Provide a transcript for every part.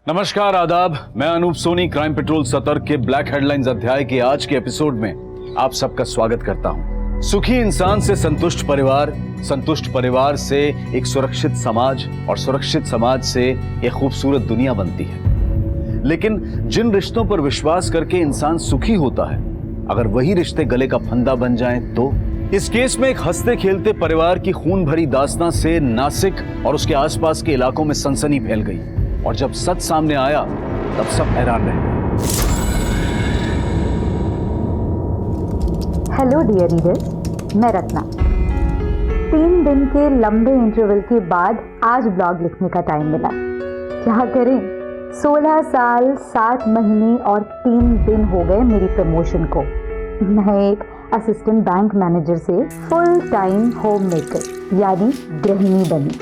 नमस्कार, आदाब। मैं अनूप सोनी क्राइम पेट्रोल सतर्क के ब्लैक हेडलाइंस अध्याय के आज के एपिसोड में आप सबका स्वागत करता हूं। सुखी इंसान से संतुष्ट परिवार से एक सुरक्षित समाज और सुरक्षित समाज से एक खूबसूरत दुनिया बनती है। लेकिन जिन रिश्तों पर विश्वास करके इंसान सुखी होता है, अगर वही रिश्ते गले का फंदा बन जाएं तो इस केस में एक हंसते खेलते परिवार की खून भरी दास्तां से नासिक और उसके आसपास के इलाकों में सनसनी फैल गई और जब सच सामने आया तब सब हैरान रह गए। हेलो डियर रीडर्स, मैं रत्ना। 3 दिन के लंबे इंटरवल के बाद आज ब्लॉग लिखने का टाइम मिला। क्या करें, 16 साल 7 महीने और 3 दिन हो गए मेरी प्रमोशन को। मैं एक असिस्टेंट बैंक मैनेजर से फुल टाइम होम मेकर यानी गृहिणी बनी।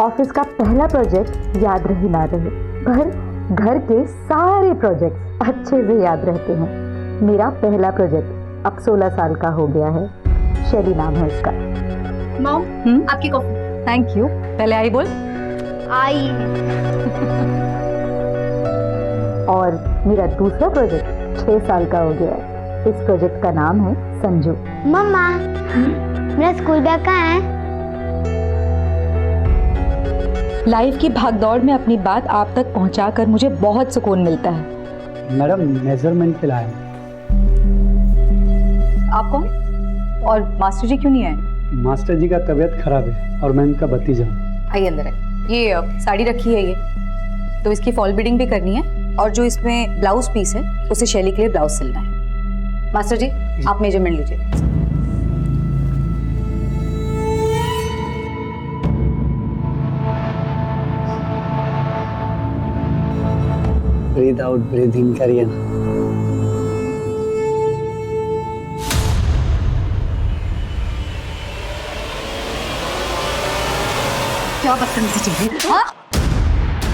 ऑफिस का पहला प्रोजेक्ट याद रहे ना रहे, पर घर के सारे प्रोजेक्ट्स अच्छे से याद रहते हैं। मेरा पहला प्रोजेक्ट अब 16 साल का हो गया है। शैली नाम है उसका। मॉम, आपकी कॉफी। Thank you. पहले आई बोल। आई। और मेरा दूसरा प्रोजेक्ट 6 साल का हो गया है। इस प्रोजेक्ट का नाम है संजू। मम्मा, मेरा स्कूल बैग कहाँ है? लाइफ की भागदौड़ में अपनी बात आप तक पहुंचाकर मुझे बहुत सुकून मिलता है। मैडम, मेजरमेंट के लाए। आप कौन और मास्टर जी क्यों नहीं आए? मास्टर जी का तबीयत खराब है और मैं इनका भतीजा हूँ। आइए अंदर है। ये साड़ी रखी है, ये तो इसकी फॉल बीडिंग भी करनी है और जो इसमें ब्लाउज पीस है उसे शैली के लिए ब्लाउज सिलना है। मास्टर जी, आप मेजरमेंट लीजिए। ब्रीथ आउट ब्रीथ इन करिए ना। क्या बदतमीजी चीज है? हाँ?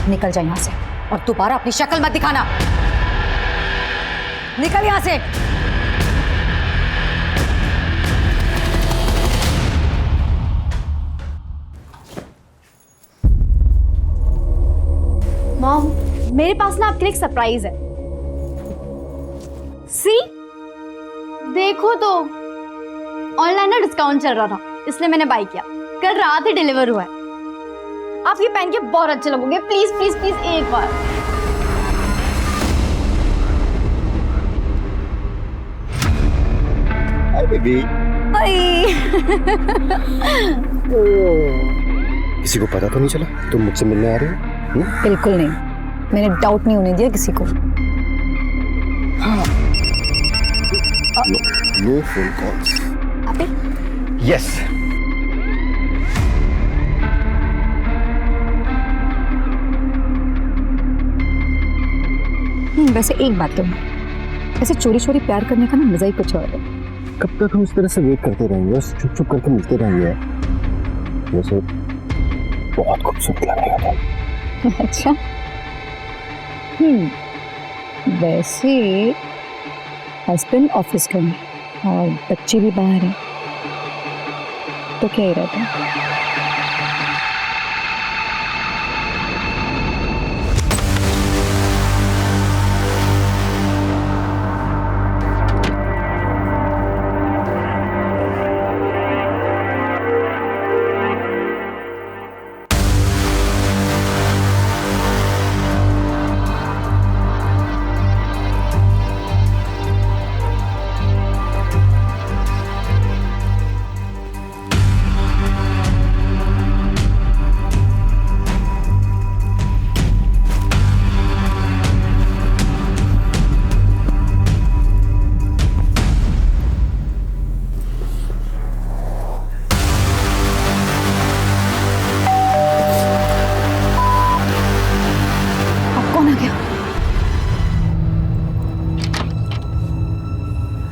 निकल जाए यहाँ से और दोबारा अपनी शक्ल मत दिखाना। निकल यहाँ से। मॉम, मेरे पास ना आपके लिए एक सरप्राइज है। सी, देखो तो ऑनलाइन ना डिस्काउंट चल रहा था, इसलिए मैंने बाय किया। कल रात ही डिलीवर हुआ है। आप ये पहन के बहुत अच्छे लगोगे। प्लीज प्लीज प्लीज एक बार। Hi baby. किसी को पता तो नहीं चला तुम मुझसे मिलने आ रही हो? बिल्कुल नहीं, मैंने डाउट नहीं होने दिया किसी को। No phone calls. यस। वैसे एक बात तो है, ऐसे चोरी चोरी प्यार करने का ना मजा ही कुछ और है। कब तक हम इस तरह से वेट करते रहेंगे और चुप चुप करके मिलते रहेंगे? वैसे बहुत खूबसूरत लगेगा तुम। अच्छा, वैसे हस्बैंड ऑफिस गए और बच्चे भी बाहर हैं, तो क्या ही रहता है।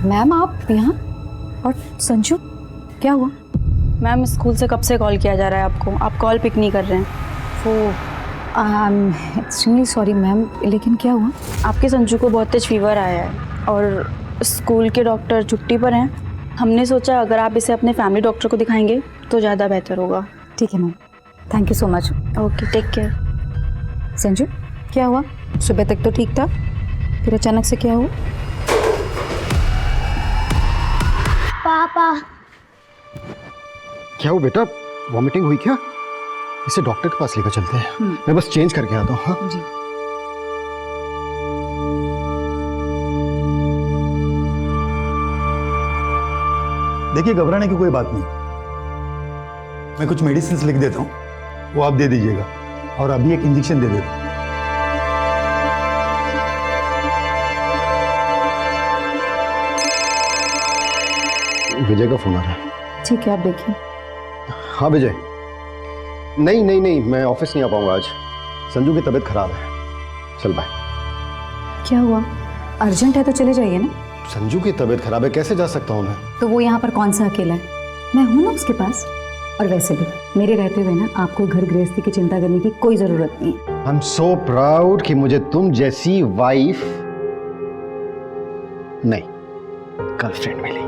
मैम आप यहाँ और संजू, क्या हुआ? मैम, स्कूल से कब से कॉल किया जा रहा है आपको, आप कॉल पिक नहीं कर रहे हैं। वो एक्सट्रीमली सॉरी मैम, लेकिन क्या हुआ? आपके संजू को बहुत तेज फीवर आया है और स्कूल के डॉक्टर छुट्टी पर हैं। हमने सोचा अगर आप इसे अपने फैमिली डॉक्टर को दिखाएंगे तो ज़्यादा बेहतर होगा। ठीक है ma'am, thank you so much. Okay, take care. Sanju, क्या हुआ? सुबह तक तो ठीक था, फिर अचानक से क्या हुआ? पापा क्या हो बेटा, वॉमिटिंग हुई क्या? इसे डॉक्टर के पास लेकर चलते हैं। मैं बस चेंज करके आता हूँ। हाँ जी। देखिए, घबराने की कोई बात नहीं। मैं कुछ मेडिसिन लिख देता हूँ, वो आप दे दीजिएगा, और अभी एक इंजेक्शन दे देता हूँ। विजय का फोन आ रहा है। ठीक है, आप देखिए। हाँ विजय, नहीं, मैं ऑफिस नहीं आ पाऊंगा आज। संजू की तबीयत खराब है। चल बाय। क्या हुआ? अर्जेंट है तो चले जाइए ना। संजू की तबीयत खराब है, कैसे जा सकता हूँ मैं? तो वो यहाँ पर कौन सा अकेला है? मैं हूँ ना उसके पास। और वैसे भी मेरे रहते हुए ना आपको घर गृहस्थी की चिंता करने की कोई जरूरत नहीं है। आई एम सो प्राउड कि मुझे तुम जैसी वाइफ नहीं, गर्लफ्रेंड मिली।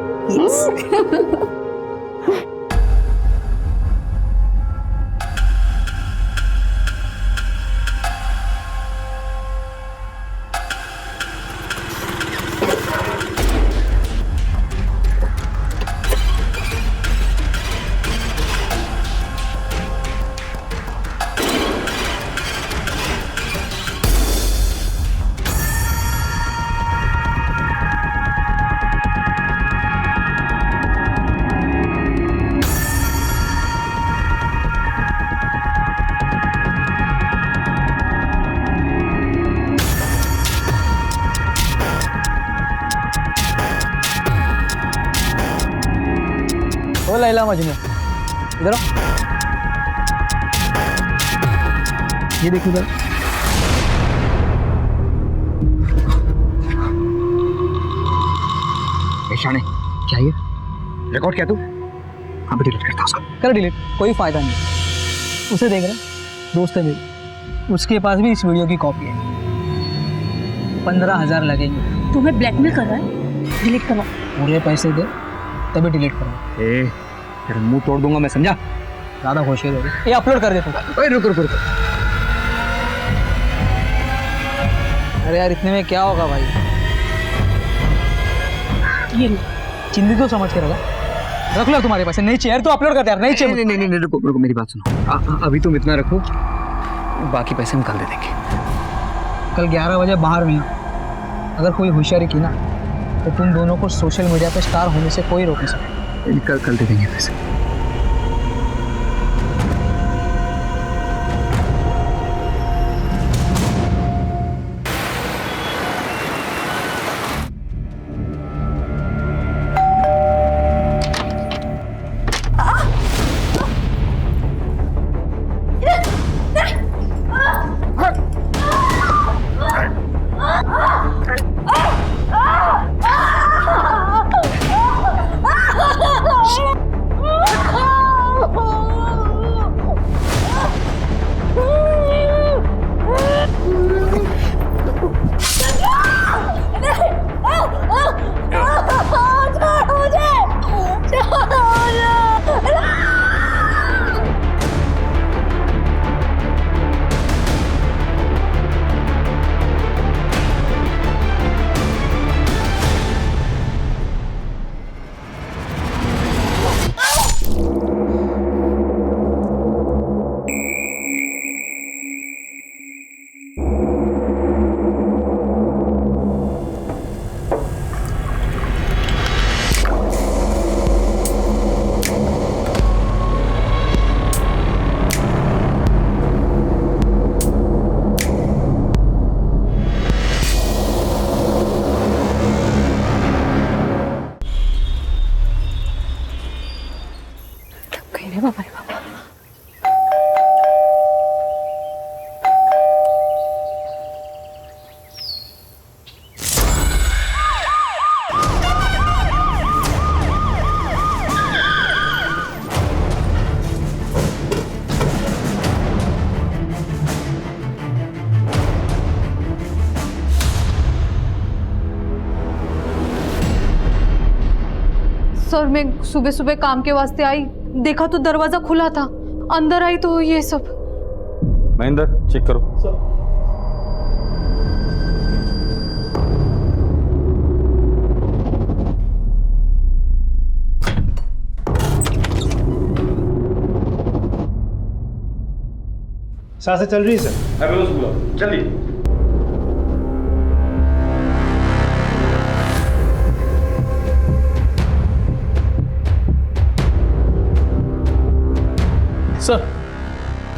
ओ लैला मजनू, इधर आओ। ये देखो इधर। शाने, क्या ये रिकॉर्ड क्या तू? हाँ डिलीट करता उसको। कर डिलीट, कोई फायदा नहीं। उसे देख रहा, दोस्त है मेरी, उसके पास भी इस वीडियो की कॉपी है। 15,000 लगेंगे। तुम्हें ब्लैकमेल कर रहा है? डिलीट करवा। पूरे पैसे दे तभी डिलीट करो। ए तेरा मुंह तोड़ दूंगा मैं, समझा? ज़्यादा होशियार हो गई। ये अपलोड कर दे तू। ओए रुक। अरे यार इतने में क्या होगा भाई? ये चिंदी तो समझ के रख लो तुम्हारे पास। नहीं चाहिए तो अपलोड कर दे यार। नहीं चाहिए। नहीं रुको मेरी बात सुनो। अभी तुम इतना रखो, बाकी पैसे हम कल दे देंगे। कल 11 बजे बाहर मिलना। अगर कोई होशियारी की ना तो तुम दोनों को सोशल मीडिया पे स्टार होने से कोई रोक नहीं सकता। कल दे देंगे पैसे। सर मैं सुबह सुबह काम के वास्ते आई, देखा तो दरवाजा खुला था। अंदर आई तो ये सब। महेंद्र चेक करो। सांसें चल रही है सर। एम्बुलेंस बुलाओ जल्दी। सर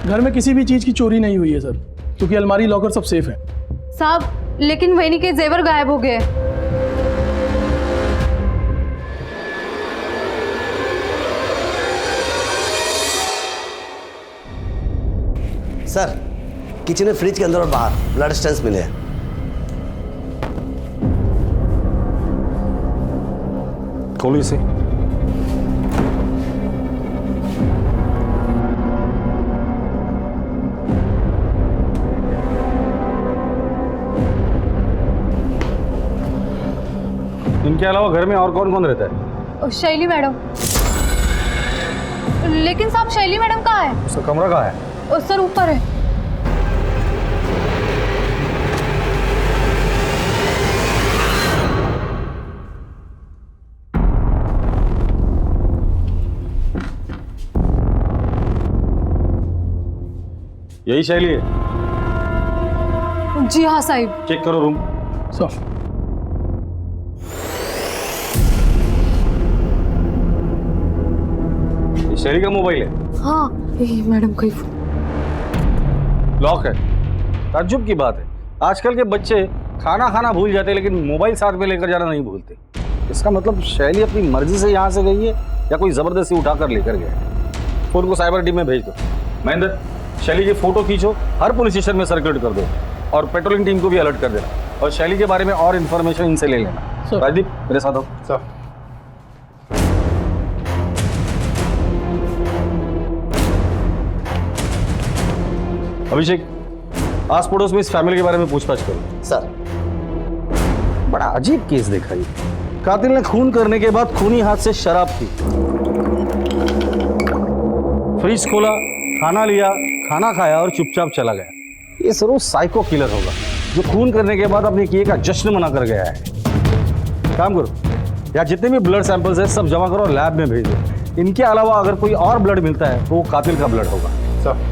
घर में किसी भी चीज की चोरी नहीं हुई है सर, क्योंकि अलमारी लॉकर सब सेफ है। साहब लेकिन वैनी के जेवर गायब हो गए। सर किचन में फ्रिज के अंदर और बाहर ब्लड स्टेंस मिले हैं। खोलो इसे। इनके अलावा घर में और कौन कौन रहता है? शैली मैडम। लेकिन साहब शैली मैडम कहाँ है? उसका कमरा कहाँ है? सर ऊपर है। यही शैली है? जी हाँ साहिब। चेक करो रूम। सर ये शैली का मोबाइल है? हाँ मैडम कोई लॉक है। ताज्जुब की बात है, आजकल के बच्चे खाना खाना भूल जाते हैं लेकिन मोबाइल साथ में लेकर जाना नहीं भूलते। इसका मतलब शैली अपनी मर्जी से यहाँ से गई है या कोई जबरदस्ती उठाकर लेकर गया है। फोन को साइबर टीम में भेज दो। महेंद्र, शैली की फोटो खींचो, हर पुलिस स्टेशन में सर्कुलेट कर दो और पेट्रोलिंग टीम को भी अलर्ट कर देना और शैली के बारे में और इन्फॉर्मेशन इनसे ले लेना। राजदीप मेरे साथ हो। सर अभिषेक, आस पड़ोस में इस फैमिली के बारे में पूछताछ करो। सर बड़ा अजीब केस देखा ये। कातिल ने खून करने के बाद खूनी हाथ से शराब पी, फ्रिज खोला, खाना लिया, खाना खाया और चुपचाप चला गया। ये जरूर साइको किलर होगा जो खून करने के बाद अपने किए का जश्न मना कर गया है। काम करो, या जितने भी ब्लड सैंपल्स हैं सब जमा करो और लैब में भेज दो। इनके अलावा अगर कोई और ब्लड मिलता है तो वो कातिल का ब्लड होगा। सर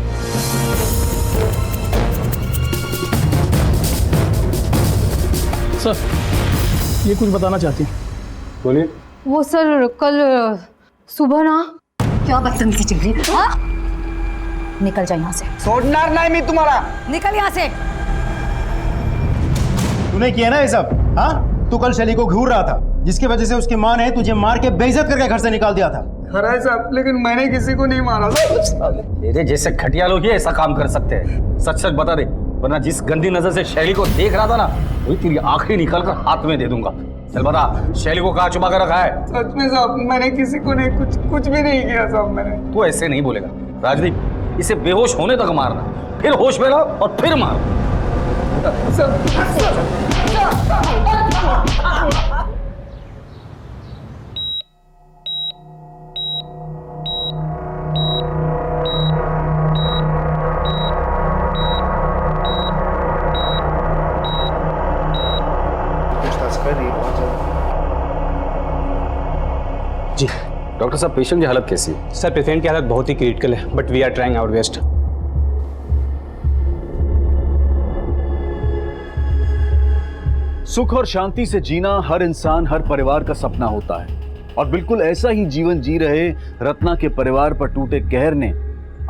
सर ये कुछ बताना चाहती हैं। बोलिए। वो सर कल सुबह ना। क्या बदतमीजी चल रही है? हाँ? निकल जा यहाँ से। सोडणार नहीं मैं तुम्हारा। निकल यहाँ से। तूने किया ना ये सब? हाँ, तू कल शैली को घूर रहा था जिसकी वजह से उसकी माँ ने तुझे मार के बेइज्जत करके घर से निकाल दिया था। खरा है साहब, लेकिन मैंने किसी को नहीं मारा। तेरे जैसे घटिया लोग ही ऐसा काम कर सकते हैं। सच सच बता दे, वरना जिस गंदी नजर से शैली को देख रहा था ना, वही तेरी आखिरी निकाल कर हाथ में दे दूंगा। चल बता, शैली को कहाँ छुपा कर रखा है? सच में साहब, मैंने किसी को नहीं, कुछ भी नहीं किया साहब मैंने। तू ऐसे नहीं बोलेगा राजदीप, इसे बेहोश होने तक मारना, फिर होश में लाओ और फिर मारो। जी डॉक्टर साहब, पेशेंट की हालत कैसी है? सर, पेशेंट की हालत बहुत ही क्रिटिकल है, but we are trying our best. सुख और शांति से जीना हर इंसान, हर परिवार का सपना होता है और बिल्कुल ऐसा ही जीवन जी रहे रत्ना के परिवार पर टूटे कहर ने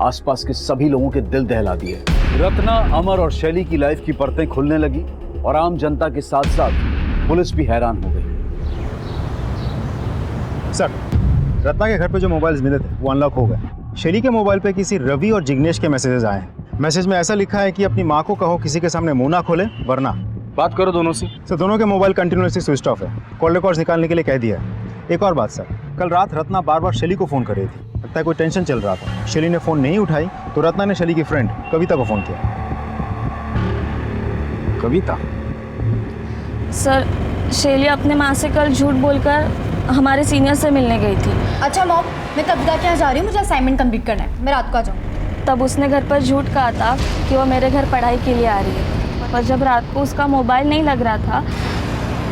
आसपास के सभी लोगों के दिल दहला दिए। रत्ना, अमर और शैली की लाइफ की परतें खुलने लगी और आम जनता के साथ साथ पुलिस भी हैरान हो गई। सर, रत्ना के घर पे जो मोबाइल्स मिले थे वो अनलॉक हो गए। शैली के मोबाइल पे किसी रवि और जिग्नेश के मैसेजेस आए हैं। मैसेज में ऐसा लिखा है कि अपनी माँ को कहो किसी के सामने मुंह ना खोले वरना। बात करो दोनों से। सर, दोनों के मोबाइल कंटिन्यूसली स्विच ऑफ है। कॉल रिकॉर्ड्स निकालने के लिए कह दिया है। एक और बात सर, कल रात रत्ना बार बार शैली को फ़ोन कर रही थी। लगता है कोई टेंशन चल रहा था। शैली ने फ़ोन नहीं उठाई तो रत्ना ने शैली की फ्रेंड कविता को फ़ोन किया। कविता? सर शैली अपने माँ से कल झूठ बोलकर हमारे सीनियर से मिलने गई थी। अच्छा मॉम, मैं कविता के यहाँ जा रही हूँ, मुझे असाइनमेंट कंप्लीट करना है, मैं रात को आ जाऊँ। तब उसने घर पर झूठ कहा था कि वो मेरे घर पढ़ाई के लिए आ रही है। पर जब रात को उसका मोबाइल नहीं लग रहा था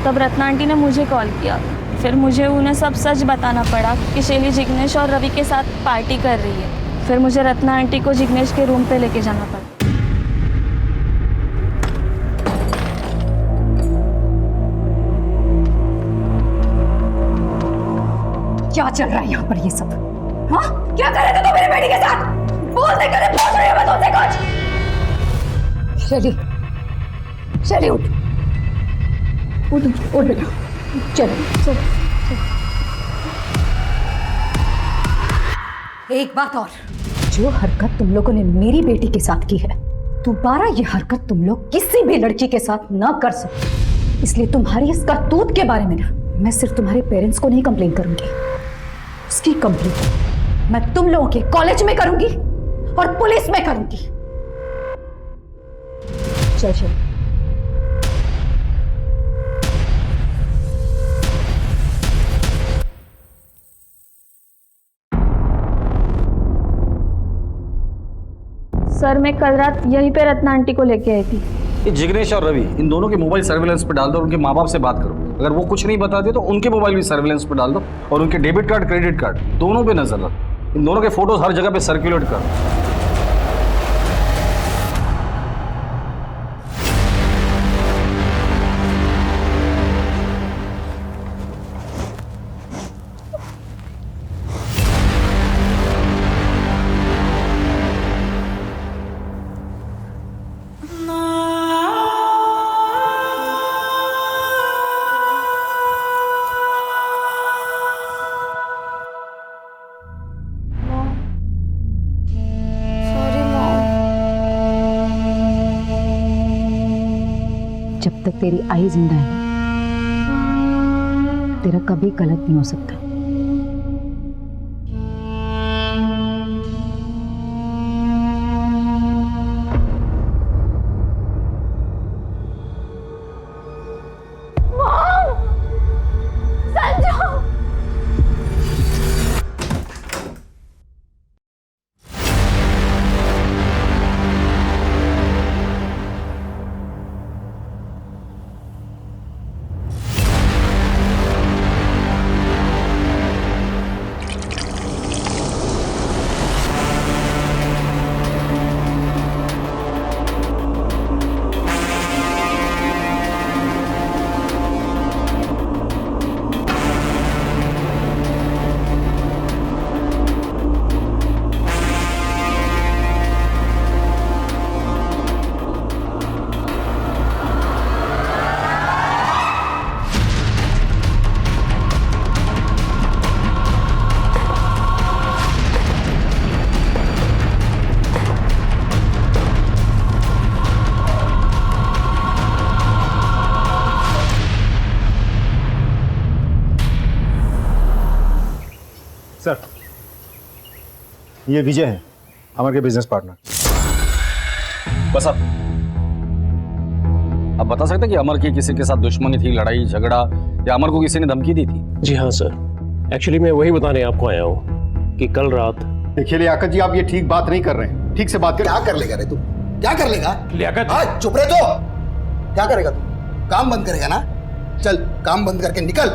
तब रत्ना आंटी ने मुझे कॉल किया। फिर मुझे उन्हें सब सच बताना पड़ा कि शैली जिग्नेश और रवि के साथ पार्टी कर रही है। फिर मुझे रत्ना आंटी को जिग्नेश के रूम पे लेके जाना पड़ा। क्या चल रहा है यहाँ पर ये सब? हाँ, क्या कर रहे थे तुम मेरी बेटी के साथ? बोल दे, करे पूछ रही हूँ मैं तुमसे कुछ। शैली उठ बेटा, चल। एक बात और, जो हरकत तुम लोगों ने मेरी बेटी के साथ की है, दोबारा ये हरकत तुम लोग किसी भी लड़की के साथ ना कर सकते। इसलिए तुम्हारी इस करतूत के बारे में ना मैं सिर्फ तुम्हारे पेरेंट्स को नहीं कंप्लेन करूंगी, उसकी कंप्लेन मैं तुम लोगों के कॉलेज में करूंगी और पुलिस में करूंगी। चल। सर मैं कल रात यहीं पे रत्ना आंटी को लेके आई थी। ये जिग्नेश और रवि, इन दोनों के मोबाइल सर्विलेंस पे डाल दो और उनके माँ बाप से बात करो। अगर वो कुछ नहीं बताते तो उनके मोबाइल भी सर्विलेंस पे डाल दो और उनके डेबिट कार्ड, क्रेडिट कार्ड दोनों पे नजर रखो। इन दोनों के फोटोज हर जगह पे सर्कुलेट करो। जब तक तेरी आई जिंदा है तेरा कभी गलत नहीं हो सकता। सर, ये विजय है, अमर के बिजनेस पार्टनर। बस अब बता सकते कि अमर की किसी के साथ दुश्मनी थी, लड़ाई झगड़ा, या अमर को किसी ने धमकी दी थी? जी हाँ सर, एक्चुअली मैं वही बताने आपको आया हूँ कि कल रात। देखिए लियाकत जी, आप ये ठीक बात नहीं कर रहे हैं। ठीक से बात कर। क्या कर लेगा रे तू? क्या कर लेगा लियाकत? चुप रहे तो। क्या करेगा तू? काम बंद करेगा ना? चल काम बंद करके निकल।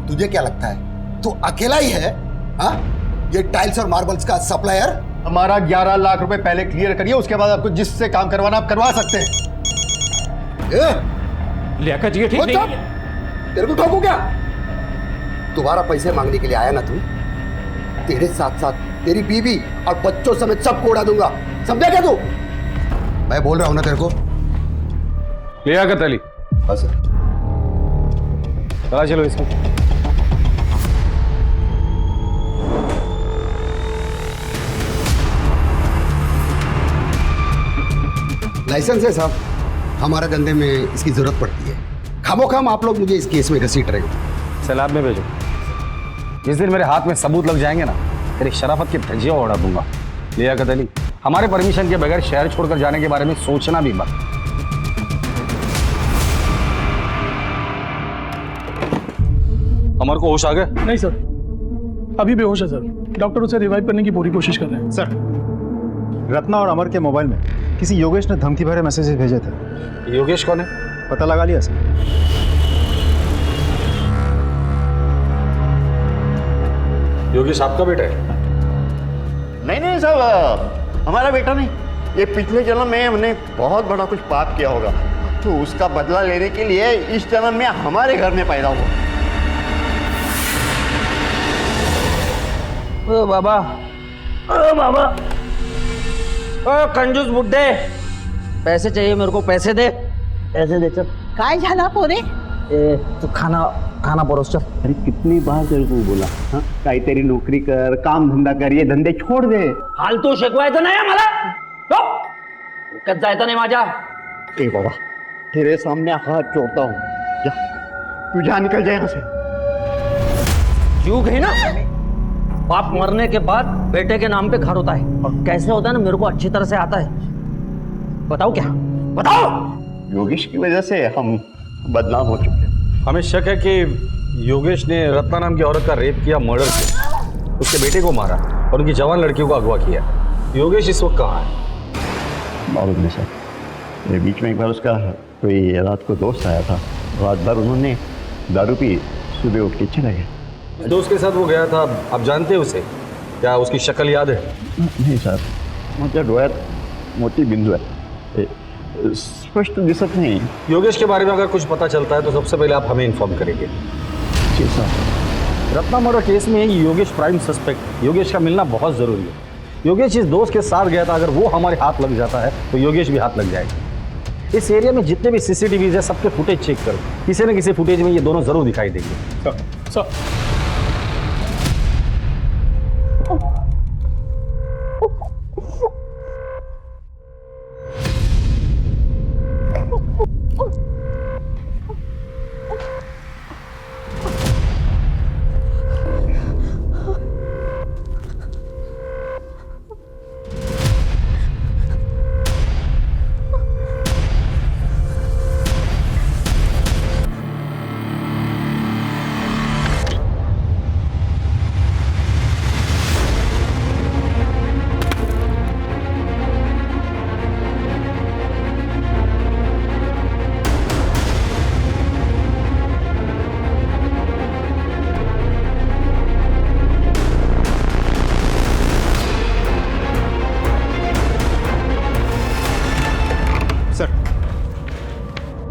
तुझे क्या लगता है तू अकेला ही है? हाँ, ये टाइल्स और मार्बल्स का सप्लायर। हमारा 11 लाख रुपए पहले क्लियर करिए, उसके बाद आपको जिससे काम करवाना आप करवा सकते हैं। लियाकत जी ठीक नहीं है। तेरे को ठोकू क्या? दोबारा पैसे मांगने के लिए आया ना तू, तेरे साथ साथ तेरी बीवी और बच्चों समेत सबको उड़ा दूंगा, समझा क्या तू? मैं बोल रहा हूं ना तेरे को। लियाकत अली, बस चला चलो इसको। लाइसेंस है साहब, हमारे धंधे में इसकी जरूरत पड़ती है। खामोखाम आप लोग मुझे इस केस में घसीट रहे हो। सैलाब में भेजो। जिस दिन मेरे हाथ में सबूत लग जाएंगे ना, तेरी शराफत की धज्जियां उड़ा दूंगा। लियाकत अली, हमारे परमिशन के बगैर शहर छोड़कर जाने के बारे में सोचना भी मत। अमर को होश आ गए? नहीं सर, अभी बेहोश है सर। डॉक्टर उसे रिवाइव करने की पूरी कोशिश कर रहे हैं। सर, रत्ना और अमर के मोबाइल में किसी योगेश ने धमकी भरे मैसेजेस भेजे थे। योगेश कौन है? पता लगा लिया सर? योगेश आपका बेटा है? नहीं साहब, हमारा बेटा नहीं। ये पिछले जन्म में हमने बहुत बड़ा कुछ पाप किया होगा, तो उसका बदला लेने के लिए इस जन्म में हमारे घर में पैदा हुआ। ओ बाबा, ओ बाबा, ओ कंजूस बुड्ढे, पैसे चाहिए मेरे को, पैसे दे, पैसे दे। चल काय झाला पोरे? तू खाना परोस चल। अरे कितनी बार तेरे को बोला, हाँ काहीतरी नोकरी कर, काम धंदा कर, ये धंदे छोड़ दे. फालतू शिकवायचं नाही मला, कत जायचं नाही माझ्या. ए बाबा, तेरे सामने हाथ जोड़ता हूँ, जा तू जा, निकल जाए यहाँ से. युग है ना, बाप मरने के बाद बेटे के नाम पे घर होता है, और कैसे होता है ना मेरे को अच्छी तरह से आता है. बताओ क्या, बताओ. योगेश की वजह से हम बदनाम हो चुके हैं. हमें शक है कि योगेश ने रत्ना नाम की औरत का रेप किया, मर्डर किया, उसके बेटे को मारा और उनकी जवान लड़कियों को अगवा किया. योगेश इस वक्त कहाँ है? मालूम नहीं सर. ये बीच में एक बार उसका कोई रात को दोस्त आया था, रात भर उन्होंने दारू पी, सुबह उठ के चले गए. दोस्त के साथ वो गया था, आप जानते हैं उसे? क्या उसकी शक्ल याद है? नहीं सर, माझ्या डोळ्यात मोठी बिंदू आहे, स्पष्ट दिसत नहीं. योगेश के बारे में अगर कुछ पता चलता है तो सबसे पहले आप हमें इन्फॉर्म करेंगे. जी सर. रत्ना मर्डर केस में योगेश प्राइम सस्पेक्ट. योगेश का मिलना बहुत जरूरी है. योगेश इस दोस्त के साथ गया था, अगर वो हमारे हाथ लग जाता है तो योगेश भी हाथ लग जाएगा. इस एरिया में जितने भी सीसीटीवीज है सबके फुटेज चेक करो, किसी न किसी फुटेज में ये दोनों जरूर दिखाई देंगे. सर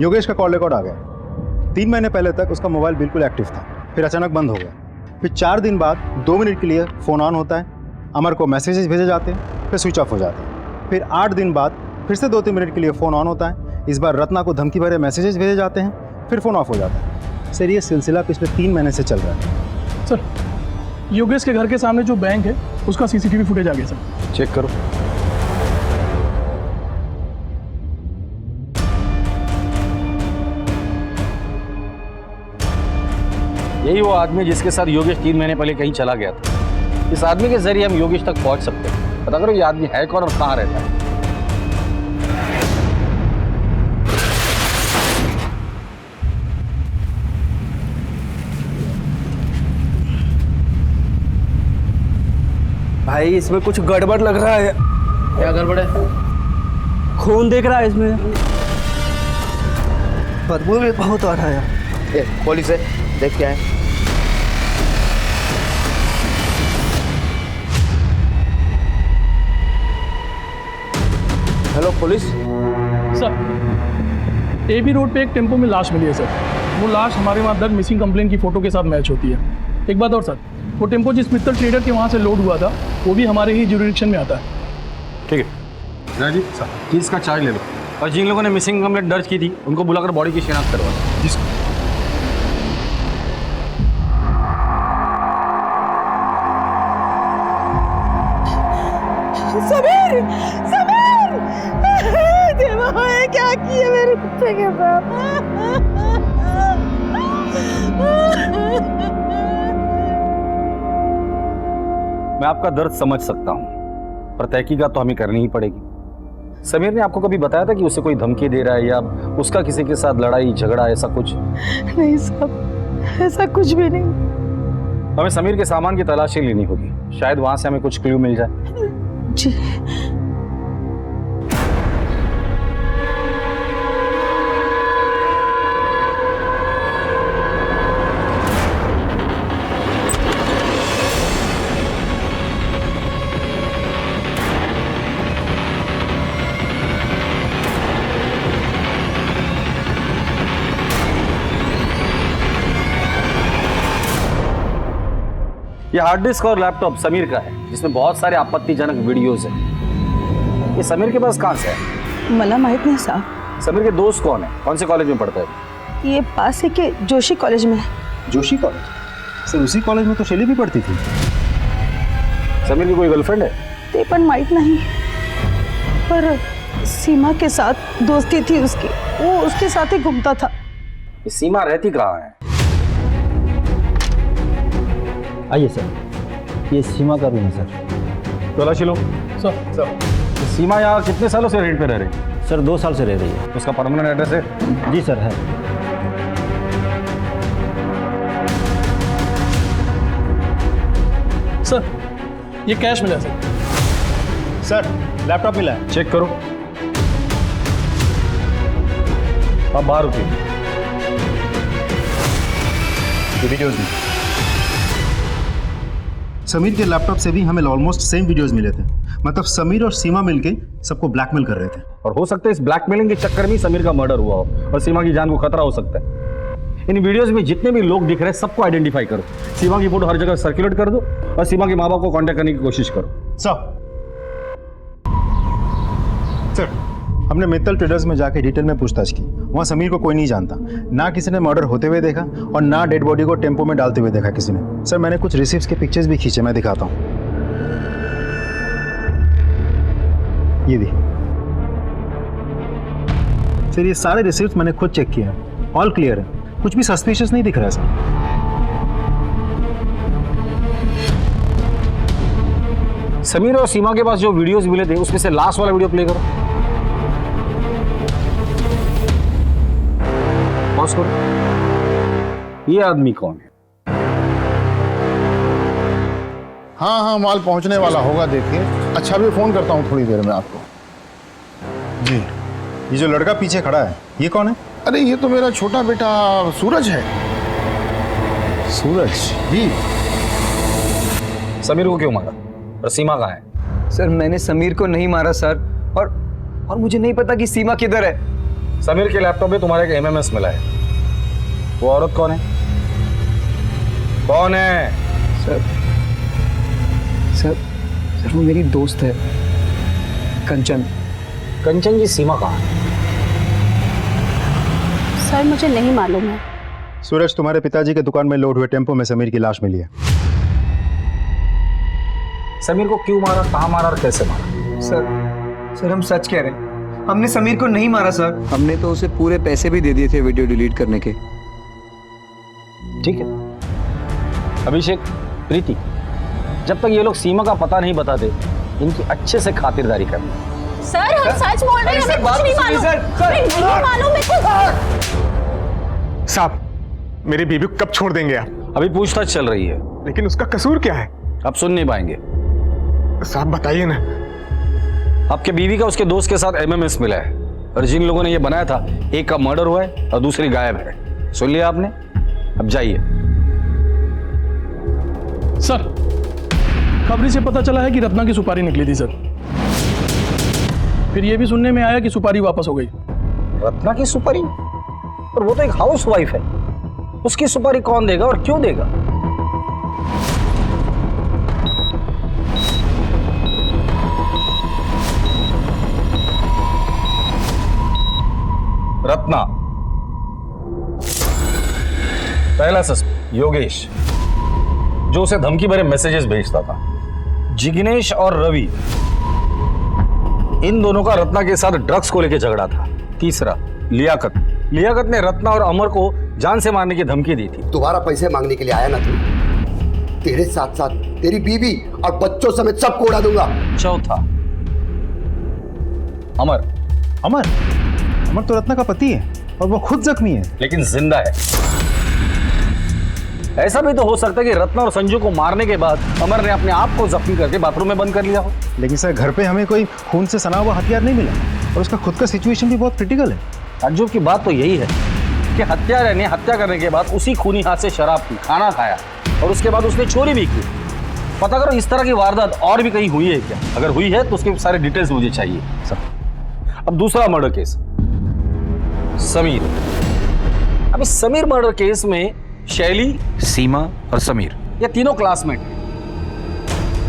योगेश का कॉल रिकॉर्ड आ गया. 3 महीने पहले तक उसका मोबाइल बिल्कुल एक्टिव था, फिर अचानक बंद हो गया. फिर 4 दिन बाद 2 मिनट के लिए फ़ोन ऑन होता है, अमर को मैसेजेस भेजे जाते हैं, फिर स्विच ऑफ हो जाते हैं. फिर 8 दिन बाद फिर से 2-3 मिनट के लिए फ़ोन ऑन होता है. इस बार रत्ना को धमकी भरे मैसेजेस भेजे जाते हैं, फिर फ़ोन ऑफ हो जाता है. सर ये सिलसिला पिछले 3 महीने से चल रहा है. सर योगेश के घर के सामने जो बैंक है उसका सीसीटीवी फुटेज आ गया सर. चेक करो. यही वो आदमी जिसके साथ योगेश 3 महीने पहले कहीं चला गया था. इस आदमी के जरिए हम योगेश तक पहुंच सकते हैं. पता करो ये आदमी है कौन और कहाँ रहता है. भाई इसमें कुछ गड़बड़ लग रहा है. क्या गड़बड़ है? खून दिख रहा है इसमें, बदबू भी बहुत आ रहा है. पुलिस है, देख क्या है. Hello police. Sir AB road पे एक टेम्पो में लाश मिली है सर. वो लाश हमारे वहाँ दर्ज मिसिंग कंप्लेन की फ़ोटो के साथ मैच होती है. एक बात और सर, वो टेम्पो जिस मित्तल ट्रेडर के वहाँ से लोड हुआ था वो भी हमारे ही ज्यूरिडिक्शन में आता है. ठीक है राजीव सर, केस का चार्ज ले लो और जिन लोगों ने मिसिंग कंप्लेंट दर्ज की थी उनको बुलाकर बॉडी की शिनाख्त करवा. समीर, समीर, देवा ये क्या किया मेरे कुत्ते के साथ? मैं आपका दर्द समझ सकता हूँ, पर तहकीकात तो हमें करनी ही पड़ेगी. समीर ने आपको कभी बताया था कि उसे कोई धमकी दे रहा है या उसका किसी के साथ लड़ाई झगड़ा ऐसा कुछ? नहीं साहब, ऐसा कुछ भी नहीं. हमें समीर के सामान की तलाशी लेनी होगी, शायद वहां से हमें कुछ क्लू मिल जाए. जी ये हार्ड डिस्क और लैपटॉप समीर का है, जिसमें बहुत सारे आपत्तिजनक वीडियोस हैं। ये समीर के पास कहाँ से है? मला माहित नहीं साहब। समीर के दोस्त कौन है? कौन से कॉलेज में पढ़ते हैं? ये पास ही के जोशी कॉलेज में है। जोशी कॉलेज? सर उसी कॉलेज में तो शैली भी पढ़ती थी। समीर की कोई गर्लफ्रेंड है? ते पण माहित नहीं, पर सीमा के साथ दोस्ती थी उसकी, वो उसके साथ ही घूमता था। ये सीमा रहती कहाँ है? आइए सर, ये सीमा का रूम है सर। तलाशी लो। सर सीमा यहाँ कितने सालों से रेंट पे रह रही है? सर 2 साल से रह रही है। उसका परमानेंट एड्रेस है? जी सर है। सर ये कैश मिला सर। सर लैपटॉप मिला है। चेक करो। अब बाहर रुकिए। ये वीडियोस भी। समीर के लैपटॉप से भी हमें ऑलमोस्ट सेम वीडियोस मिले थे। मतलब समीर और सीमा मिलके सबको ब्लैकमेल कर रहे थे। और हो सकता है इस ब्लैकमेलिंग के चक्कर में समीर का मर्डर हुआ हो और सीमा की जान को खतरा हो सकता है। इन वीडियोस में जितने भी लोग दिख रहे हैं सबको आइडेंटिफाई करो। सीमा की फोटो हर जगह सर्कुलेट कर दो और सीमा के माँ बाप को कांटेक्ट करने की कोशिश करो। सर हमने मित्तल ट्रेडर्स में जाके डिटेल में पूछताछ की। वहाँ समीर को कोई नहीं जानता, ना किसी ने मर्डर होते हुए देखा और ना डेड बॉडी को टेम्पो में डालते हुए देखा किसी ने। सर मैंने कुछ रिसीप्ट्स के पिक्चर्स भी खींचे, मैं दिखाता हूँ। ये भी सर, ये सारे रिसीप्ट्स मैंने खुद चेक किए हैं, ऑल क्लियर है, कुछ भी सस्पिशियस नहीं दिख रहा है सर। समीर और सीमा के पास जो वीडियोस मिले थे उसमें से लास्ट वाला वीडियो प्ले करो। पॉज करो। ये आदमी कौन है? हाँ माल पहुंचने वाला होगा, देखिए। अच्छा भी फोन करता हूँ थोड़ी देर में आपको। जी ये जो लड़का पीछे खड़ा है ये कौन है? अरे ये तो मेरा छोटा बेटा सूरज है। सूरज जी। समीर को क्यों मारा और सीमा कहाँ है? सर मैंने समीर को नहीं मारा सर, और मुझे नहीं पता कि सीमा किधर है। समीर के लैपटॉप में तुम्हारा एक एमएमएस मिला है। वो औरत कौन है? कौन है? सर वो मेरी दोस्त है, कंचन। कंचन जी, सीमा कहाँ है? सर मुझे नहीं मालूम है। सूरज तुम्हारे पिताजी के दुकान में लोड हुए टेम्पो में समीर की लाश मिली है। समीर को क्यों मारा, कहाँ मारा और कैसे मारा? सर हम सच कह रहे हैं, हमने समीर को नहीं मारा सर। हमने तो उसे पूरे पैसे भी दे दिए थे वीडियो डिलीट करने के। ठीक है अभिषेक, प्रीति, जब तक ये लोग सीमा का पता नहीं बताते इनकी अच्छे से खातिरदारी करना। सर हम सच बोल रहे हैं, हमें कुछ नहीं मालूम। हमें नहीं मालूम है। साहब मेरी बीबी को कब छोड़ देंगे आप? अभी पूछताछ चल रही है। लेकिन उसका कसूर क्या है? अब सुन नहीं पाएंगे। साहब बताइए ना। आपके बीवी का उसके दोस्त के साथ एमएमएस मिला है और जिन लोगों ने ये बनाया था एक का मर्डर हुआ है और दूसरी गायब है। सुन लिया आपने? अब जाइए। सर खबरी से पता चला है कि रत्ना की सुपारी निकली थी सर। फिर ये भी सुनने में आया कि सुपारी वापस हो गई। रत्ना की सुपारी? पर वो तो एक हाउस वाइफ है, उसकी सुपारी कौन देगा और क्यों देगा? रत्ना, पहला सस्पेक्ट योगेश, जो उसे धमकी भरे मैसेजेस भेजता था। जिग्नेश और रवि, इन दोनों का रत्ना के साथ ड्रग्स को लेकर झगड़ा था। तीसरा लियाकत, लियाकत ने रत्ना और अमर को जान से मारने की धमकी दी थी। दोबारा पैसे मांगने के लिए आया ना तू? तेरे साथ साथ तेरी बीवी और बच्चों समेत सबको उड़ा दूंगा। चौथा अमर। अमर? अमर तो रत्ना का पति है और वो खुद जख्मी है, लेकिन जिंदा है। ऐसा भी तो हो सकता है कि रत्ना और संजू को मारने के बाद अमर ने अपने आप को जख्मी करके बाथरूम में बंद कर लिया हो। लेकिन सर घर पे हमें कोई खून से सना हुआ हथियार नहीं मिला और उसका खुद का सिचुएशन भी बहुत क्रिटिकल है। ताज्जुब की बात तो यही है कि हत्यारे ने हत्या करने के बाद उसी खूनी हाथ से शराब पी, खाना खाया और उसके बाद उसने चोरी भी की। पता करो इस तरह की वारदात और भी कहीं हुई है क्या? अगर हुई है तो उसके सारे डिटेल्स मुझे चाहिए सब। अब दूसरा मर्डर केस, समीर। अब इस समीर मर्डर केस में शैली, सीमा और समीर ये तीनों क्लासमेट हैं।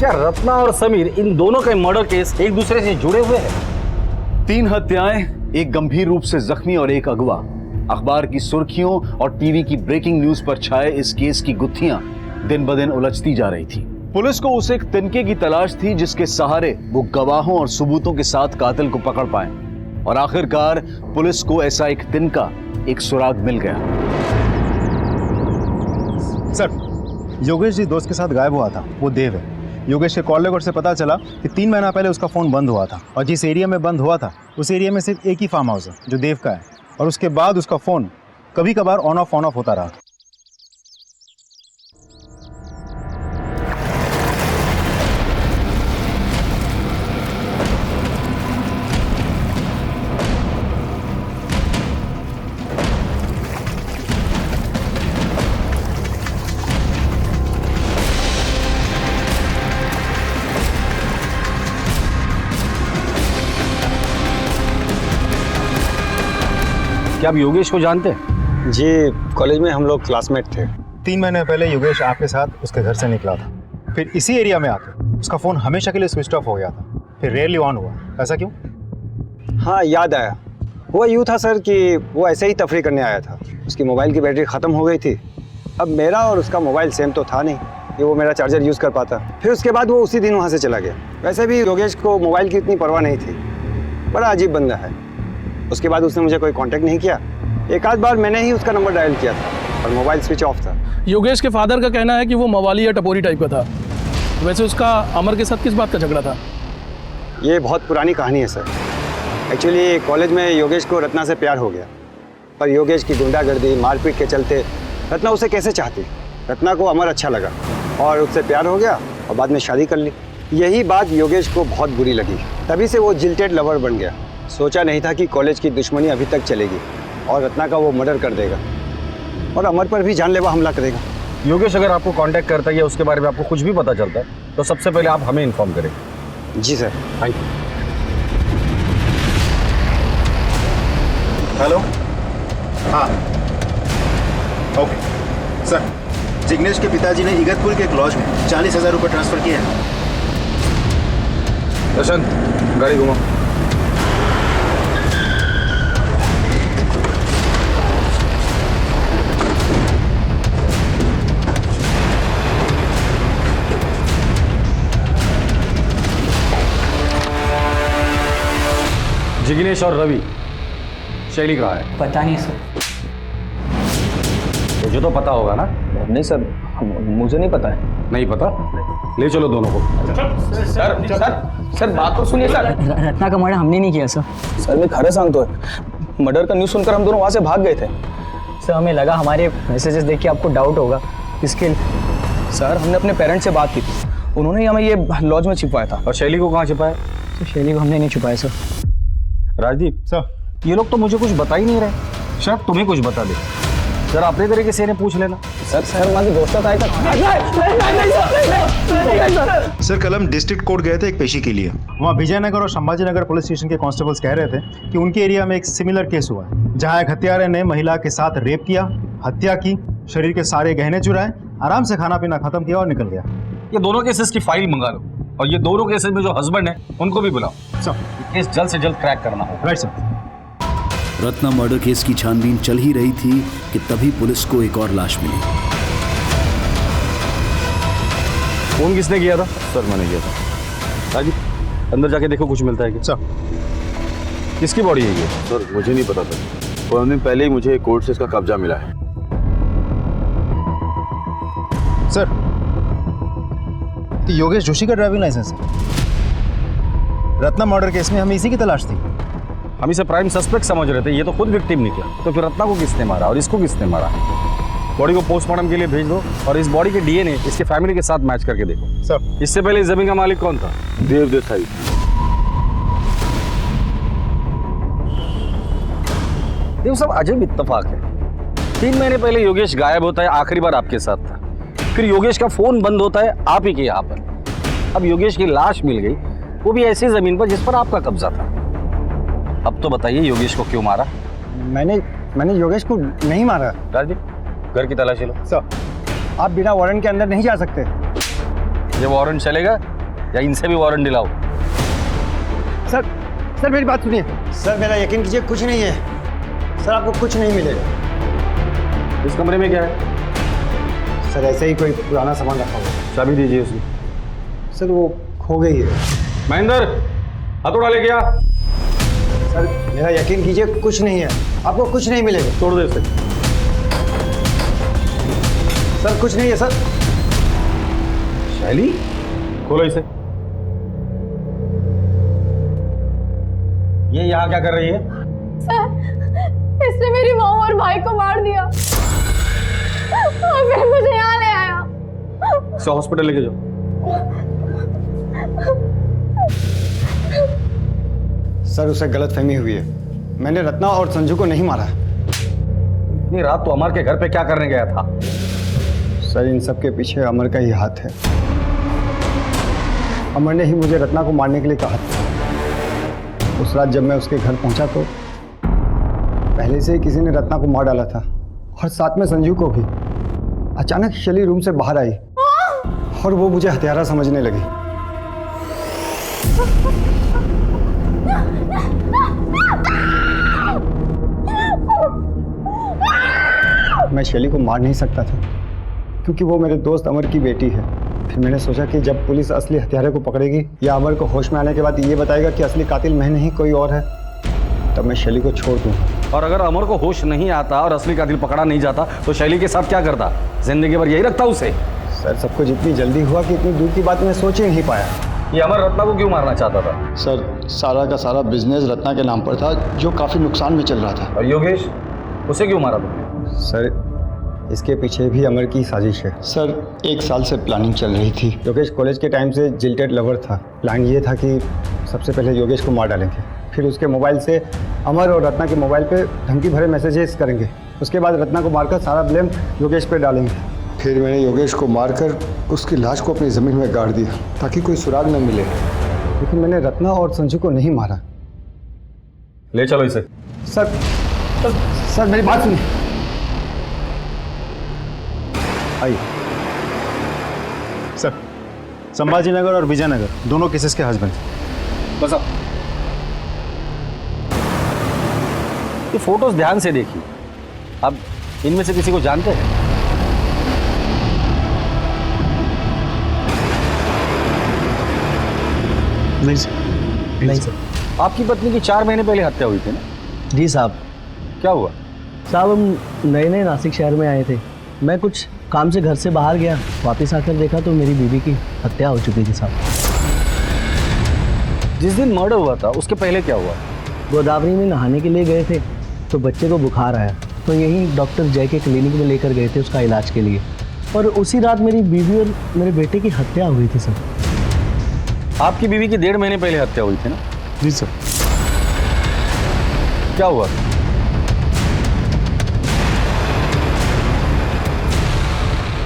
क्या रत्ना और समीर इन दोनों के मर्डर केस एक दूसरे से जुड़े हुए हैं? 3 हत्याएं, एक गंभीर रूप से जख्मी और एक अगवा। अखबार की सुर्खियों और टीवी की ब्रेकिंग न्यूज पर छाए इस केस की गुत्थियां दिन ब दिन उलझती जा रही थी। पुलिस को उस एक तिनके की तलाश थी जिसके सहारे वो गवाहों और सबूतों के साथ कातिल को पकड़ पाए, और आखिरकार पुलिस को ऐसा एक तिनका, एक सुराग मिल गया। सर, योगेश जी दोस्त के साथ गायब हुआ था, वो देव है। योगेश के कॉल रिकॉर्ड से पता चला कि 3 महीना पहले उसका फ़ोन बंद हुआ था, और जिस एरिया में बंद हुआ था उस एरिया में सिर्फ एक ही फार्म हाउस है जो देव का है, और उसके बाद उसका फ़ोन कभी कभार ऑन ऑफ होता रहा। क्या आप योगेश को जानते हैं? जी, कॉलेज में हम लोग क्लासमेट थे। 3 महीने पहले योगेश आपके साथ उसके घर से निकला था, फिर इसी एरिया में आकर उसका फ़ोन हमेशा के लिए स्विच ऑफ हो गया था, फिर रेयरली ऑन हुआ। ऐसा क्यों? हाँ, याद आया। हुआ यूँ था सर कि वो ऐसे ही तफरी करने आया था, उसकी मोबाइल की बैटरी ख़त्म हो गई थी। अब मेरा और उसका मोबाइल सेम तो था नहीं कि वो मेरा चार्जर यूज़ कर पाता। फिर उसके बाद वो उसी दिन वहाँ से चला गया। वैसे भी योगेश को मोबाइल की इतनी परवाह नहीं थी, बड़ा अजीब बंदा है। उसके बाद उसने मुझे कोई कांटेक्ट नहीं किया। एक आध बार मैंने ही उसका नंबर डायल किया था और मोबाइल स्विच ऑफ था। योगेश के फादर का कहना है कि वो मवाली या टपोरी टाइप का था। वैसे उसका अमर के साथ किस बात का झगड़ा था? ये बहुत पुरानी कहानी है सर। एक्चुअली कॉलेज में योगेश को रत्ना से प्यार हो गया, पर योगेश की गुंडागर्दी, मारपीट के चलते रत्ना उसे कैसे चाहती। रत्ना को अमर अच्छा लगा और उससे प्यार हो गया और बाद में शादी कर ली। यही बात योगेश को बहुत बुरी लगी, तभी से वो जिल्टेड लवर बन गया। सोचा नहीं था कि कॉलेज की दुश्मनी अभी तक चलेगी और रत्ना का वो मर्डर कर देगा और अमर पर भी जानलेवा हमला करेगा। योगेश अगर आपको कांटेक्ट करता है या उसके बारे में आपको कुछ भी पता चलता है तो सबसे पहले आप हमें इन्फॉर्म करें। जी सर। Thank you. हेलो, हाँ, ओके सर। जिग्नेश के पिताजी ने इगतपुर के एक लॉज में 40,000 रुपये ट्रांसफर किए हैं। प्रशांत, गाड़ी घुमाओ। जिग्नेश और रवि, शैली कहाँ है? पता नहीं सर। तुझे तो पता होगा ना? नहीं सर, मुझे नहीं पता है। नहीं पता? ले चलो दोनों को। सर बात तो सुनिए सर। रत्ना का मर्डर हमने नहीं किया सर। सर मैं खरे सांगतो मर्डर का न्यूज़ सुनकर हम दोनों वहाँ से भाग गए थे। सर हमें लगा हमारे मैसेजेस देख के आपको डाउट होगा, इसके लिए सर हमने अपने पेरेंट्स से बात की थी, उन्होंने ही हमें ये लॉज में छिपाया था। और शैली को कहाँ छिपाया? तो शैली को हमने नहीं छुपाया सर। राजदीप सर, ये लोग तो मुझे कुछ बता ही नहीं रहे। शायद तुम्हें कुछ बता दे। सर अपने तरीके से इन्हें पूछ लेना। सर हमारे दोस्त था। सर कल हम डिस्ट्रिक्ट कोर्ट गए थे एक पेशी के लिए। वहाँ विजयनगर और संभाजी नगर पुलिस स्टेशन के कांस्टेबल्स कह रहे थे कि उनके एरिया में एक सिमिलर केस हुआ है, जहाँ एक हत्यारे ने महिला के साथ रेप किया, हत्या की, शरीर के सारे गहने चुराए, आराम से खाना पीना खत्म किया और निकल गया। ये दोनों केसेस की फाइल मंगा लो और ये दोनों केसेस में जो हस्बैंड है उनको भी बुलाओ। सर केस जल्द से जल्द क्रैक करना होगा। Right sir. Ratna murder case की छानबीन चल ही रही थी कि तभी पुलिस को एक और लाश मिली। फोन किसने किया था? सर मैंने किया था। राजीव अंदर जाके देखो कुछ मिलता है क्या? सर किसकी बॉडी है ये? सर मुझे नहीं पता सर, 15 दिन पहले ही मुझे कोर्ट से इसका कब्जा मिला है। सर योगेश जोशी का ड्राइविंग लाइसेंस है। रत्ना मर्डर केस में हमें इसी की तलाश थी। हम इसे प्राइम सस्पेक्ट समझ रहे थे, ये तो खुद विक्टिम निकला। तो फिर रत्ना को किसने मारा और इसको किसने मारा? बॉडी को पोस्टमार्टम के लिए भेज दो और इस बॉडी के डीएनए इसके फैमिली के साथ मैच करके देखो। सर इससे पहले इस जमीन का मालिक कौन था? देव देसाई। देखो सब अजब इत्तेफाक है। 3 महीने पहले योगेश गायब होता है, आखिरी बार आपके साथ था। फिर योगेश का फोन बंद होता है आप ही के यहाँ पर। अब योगेश की लाश मिल गई, वो भी ऐसी जमीन पर जिस पर आपका कब्जा था। अब तो बताइए योगेश को क्यों मारा? मैंने योगेश को नहीं मारा। राजदीप घर की तलाशी लो। सर आप बिना वारंट के अंदर नहीं जा सकते। ये वारंट चलेगा या इनसे भी वारंट दिलाओ। सर सर मेरी बात सुनिए सर, मेरा यकीन कीजिए कुछ नहीं है सर, आपको कुछ नहीं मिलेगा। इस कमरे में क्या है? सर ऐसे ही कोई पुराना सामान रखा हुआ है। चाबी दीजिए उसकी। सर वो खो गई है। महेंद्र हथौड़ा लेके आ। सर मेरा यकीन कीजिए कुछ नहीं है, आपको कुछ नहीं मिलेगा। तोड़ दे इसे। सर कुछ नहीं है सर। शैली खोलो इसे। ये यहाँ क्या कर रही है? सर इसने मेरी माँ और भाई को मार दिया और फिर मुझे यहाँ ले आया। इसे हॉस्पिटल लेके जाओ। सर उसे गलतफहमी हुई है, मैंने रत्ना और संजू को नहीं मारा। इतनी रात तो अमर के घर पे क्या करने गया था? सर इन सब के पीछे अमर का ही हाथ है। अमर ने ही मुझे रत्ना को मारने के लिए कहा था। उस रात जब मैं उसके घर पहुंचा तो पहले से ही किसी ने रत्ना को मार डाला था और साथ में संजू को भी। अचानक शैली रूम से बाहर आई और वो मुझे हत्यारा समझने लगी। मैं शैली को मार नहीं सकता था क्योंकि वो मेरे दोस्त अमर की बेटी है। फिर मैंने सोचा कि जब पुलिस असली हत्यारे को पकड़ेगी या अमर को होश में आने के बाद ये बताएगा कि असली कातिल मैं नहीं कोई और है, तब मैं शैली को छोड़ दूंगा। और अगर अमर को होश नहीं आता और असली कातिल पकड़ा नहीं जाता तो शैली के साथ क्या करता? जिंदगी भर यही रखता उसे? सर सब कुछ इतनी जल्दी हुआ कि इतनी दूर की बात मैं सोच ही नहीं पाया। ये अमर रत्ना को क्यों मारना चाहता था? सर सारा का सारा बिजनेस रत्ना के नाम पर था जो काफ़ी नुकसान में चल रहा था। और योगेश, उसे क्यों मारा तुमने? सर इसके पीछे भी अमर की साजिश है। सर 1 साल से प्लानिंग चल रही थी। योगेश कॉलेज के टाइम से जिल्टेड लवर था। प्लान ये था कि सबसे पहले योगेश को मार डालेंगे, फिर उसके मोबाइल से अमर और रत्ना के मोबाइल पे धमकी भरे मैसेजेस करेंगे, उसके बाद रत्ना को मारकर सारा ब्लेम योगेश पे डालेंगे। फिर मैंने योगेश को मारकर उसकी लाश को अपनी ज़मीन में गाड़ दिया ताकि कोई सुराग न मिले। लेकिन मैंने रत्ना और संजू को नहीं मारा। ले चलो इसे। सर मेरी बात सुनिए। आइए सर, संभाजी नगर और विजयनगर दोनों केसेस के हस्बैंड। बस अब ये फोटोज ध्यान से देखिए। अब इनमें से किसी को जानते हैं? नहीं सर। नहीं सर। आपकी पत्नी की 4 महीने पहले हत्या हुई थी ना? जी साहब। क्या हुआ? साहब हम नए नए नासिक शहर में आए थे। मैं कुछ काम से घर से बाहर गया, वापस आकर देखा तो मेरी बीवी की हत्या हो चुकी थी साहब। जिस दिन मर्डर हुआ था उसके पहले क्या हुआ? गोदावरी में नहाने के लिए गए थे तो बच्चे को बुखार आया, तो यहीं डॉक्टर जय के क्लिनिक में लेकर गए थे उसका इलाज के लिए, और उसी रात मेरी बीवी और मेरे बेटे की हत्या हुई थी सर। आपकी बीवी की 1.5 महीने पहले हत्या हुई थी ना? जी सर। क्या हुआ?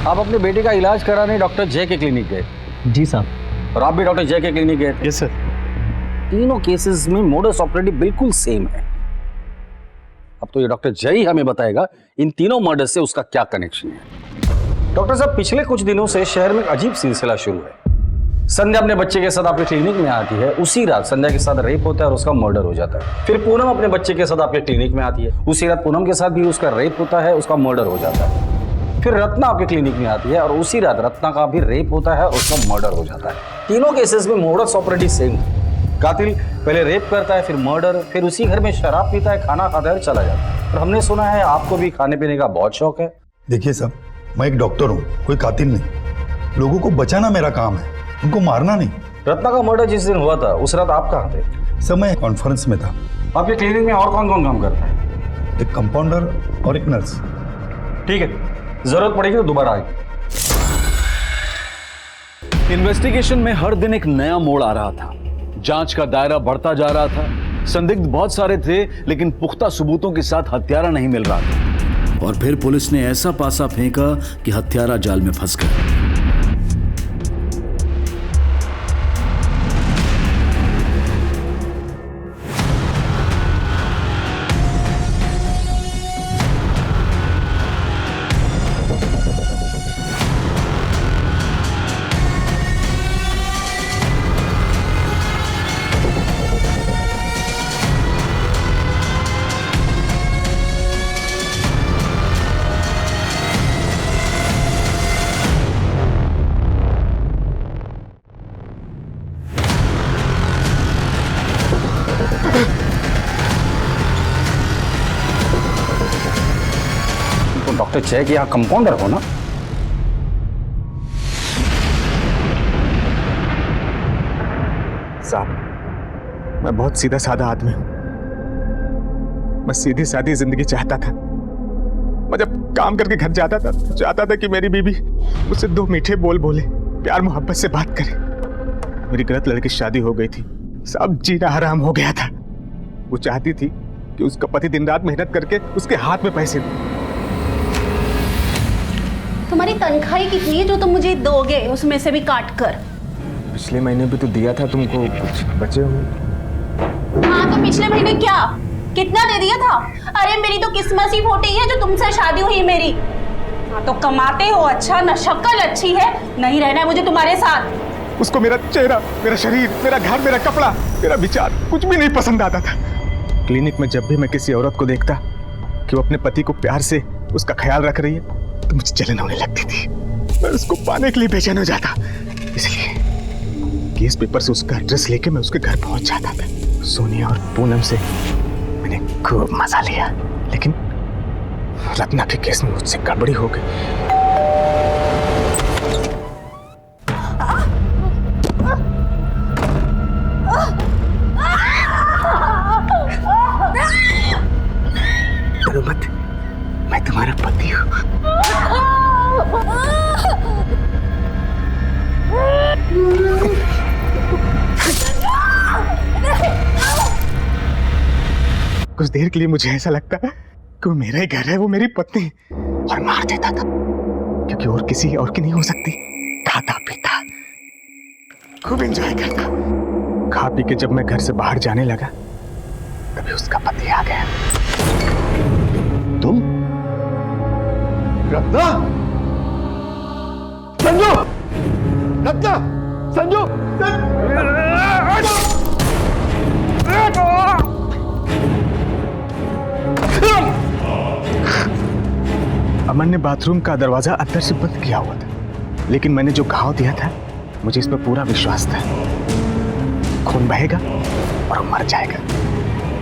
आप अपने बेटे का इलाज कराने डॉक्टर जय के क्लिनिक गए? जी साहब। और आप भी डॉक्टर जय के क्लिनिक गए? Yes sir. तीनों केसेस में मोडस ऑपरेंडी बिल्कुल सेम है। अब तो ये डॉक्टर जय ही हमें बताएगा इन तीनों मर्डर से उसका क्या कनेक्शन है। डॉक्टर साहब, पिछले कुछ दिनों से शहर में अजीब सिलसिला शुरू है। संध्या अपने बच्चे के साथ आपके क्लिनिक में आती है, उसी रात संध्या के साथ रेप होता है और उसका मर्डर हो जाता है। फिर पूनम अपने बच्चे के साथ आपके क्लिनिक में आती है, उसी रात पूनम के साथ भी उसका रेप होता है, उसका मर्डर हो जाता है। फिर रत्ना आपके क्लिनिक में आती है और उसी रात रत्ना का भी रेप होता है और उसका मर्डर हो जाता है। तीनों केसेस में मोडस ऑपरेंडी सेम है। कातिल पहले रेप करता है, फिर मर्डर, फिर उसी घर में शराब पीता है, खाना खाता है और चला जाता है। और हमने सुना है आपको भी खाने पीने का बहुत शौक है। देखिए साहब, मैं एक डॉक्टर हूँ, कोई कातिल नहीं। लोगों को बचाना मेरा काम है, उनको मारना नहीं। रत्ना का मर्डर जिस दिन हुआ था उस रात आप कहाँ थे? सर मैं कॉन्फ्रेंस में था। आपके क्लिनिक में और कौन कौन काम करता है? एक कंपाउंडर और एक नर्स। ठीक है, जरूरत पड़ेगी तो दोबारा आएगी। इन्वेस्टिगेशन में हर दिन एक नया मोड़ आ रहा था। जांच का दायरा बढ़ता जा रहा था। संदिग्ध बहुत सारे थे लेकिन पुख्ता सबूतों के साथ हत्यारा नहीं मिल रहा था। और फिर पुलिस ने ऐसा पासा फेंका कि हत्यारा जाल में फंस गया। तो डॉक्टर चय के यहाँ कंपाउंडर हो ना? साहब, मैं बहुत सीधा साधा आदमी हूँ। मैं सीधी सादी जिंदगी चाहता था। मैं जब काम करके घर जाता था तो चाहता था कि मेरी बीबी मुझसे 2 मीठे बोल बोले, प्यार मोहब्बत से बात करे। मेरी गलत लड़की शादी हो गई थी, सब जीना हराम हो गया था। वो चाहती थी कि उसका पति दिन रात मेहनत करके उसके हाथ में पैसे दे। तुम्हारी तनख्वाही कितनी है जो तुम मुझे दोगे, उसमें से भी काट कर? पिछले महीने भी तो दिया था तुमको, कुछ बचे हो? हाँ, तो पिछले महीने क्या कितना दे दिया था? अरे मेरी तो किस्मत ही फूटी है जो तुमसे शादी हुई मेरी। हाँ, तो कमाते हो अच्छा, न शक्ल अच्छी है, नहीं रहना है मुझे तुम्हारे साथ। उसको मेरा चेहरा, मेरा शरीर, मेरा घर, मेरा कपड़ा, मेरा विचार कुछ भी नहीं पसंद आता था। क्लिनिक में जब भी मैं किसी औरत को देखता कि वो अपने पति को प्यार से उसका ख्याल रख रही है तो मुझे जलन होने लगती थी। मैं उसको पाने के लिए बेचैन हो जाता। इसलिए केस पेपर से उसका एड्रेस लेके मैं उसके घर पहुंच जाता था। सोनिया और पूनम से मैंने खूब मजा लिया, लेकिन रत्ना के केस में मुझसे गड़बड़ी हो गई। डरो मत, मैं तुम्हारा पति हूँ। कुछ देर के लिए मुझे ऐसा लगता कि वो मेरा ही घर है, वो मेरी पत्नी, और मार देता था क्योंकि और किसी और की नहीं हो सकती। खाता पीता खूब एंजॉय करता। खा पी के जब मैं घर से बाहर जाने लगा तभी उसका पति आ गया। तुम? रत्ना? संजू! रत्ना! संजू! अमन ने बाथरूम का दरवाजा अंदर से बंद किया हुआ था, लेकिन मैंने जो घाव दिया था मुझे इस पर पूरा विश्वास था। खून बहेगा और वो मर जाएगा।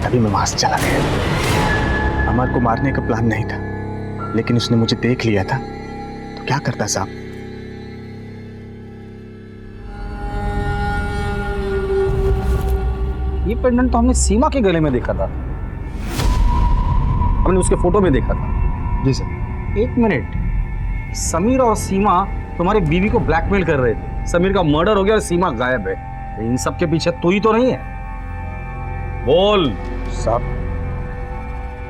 तभी मैं वहां से चला गया। अमर को मारने का प्लान नहीं था, लेकिन उसने मुझे देख लिया था तो क्या करता साहब? ये पेंडेंट तो हमने सीमा के गले में देखा था, हमने उसके फोटो में देखा था। जी सर। एक मिनट, समीर और सीमा तुम्हारी बीवी को ब्लैकमेल कर रहे थे। समीर का मर्डर हो गया और सीमा गायब है। इन सब के पीछे तू ही तो नहीं है? बोल। साहब,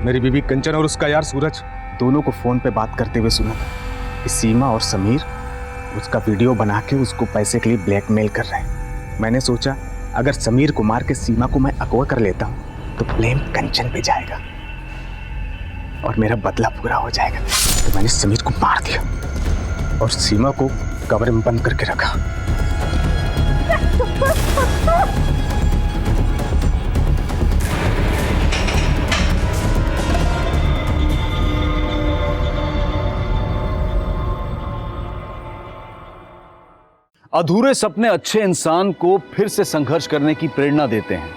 मेरी बीवी कंचन और उसका यार सूरज दोनों को फोन पे बात करते हुए सुना था कि सीमा और समीर उसका वीडियो बना के उसको पैसे के लिए ब्लैकमेल कर रहे हैं। मैंने सोचा अगर समीर को मार के सीमा को मैं अगवा कर लेता हूँ तो ब्लेम कंचन पे जाएगा और मेरा बदला पूरा हो जाएगा। तो मैंने समीर को मार दिया और सीमा को कमरे में बंद करके रखा। अधूरे सपने अच्छे इंसान को फिर से संघर्ष करने की प्रेरणा देते हैं,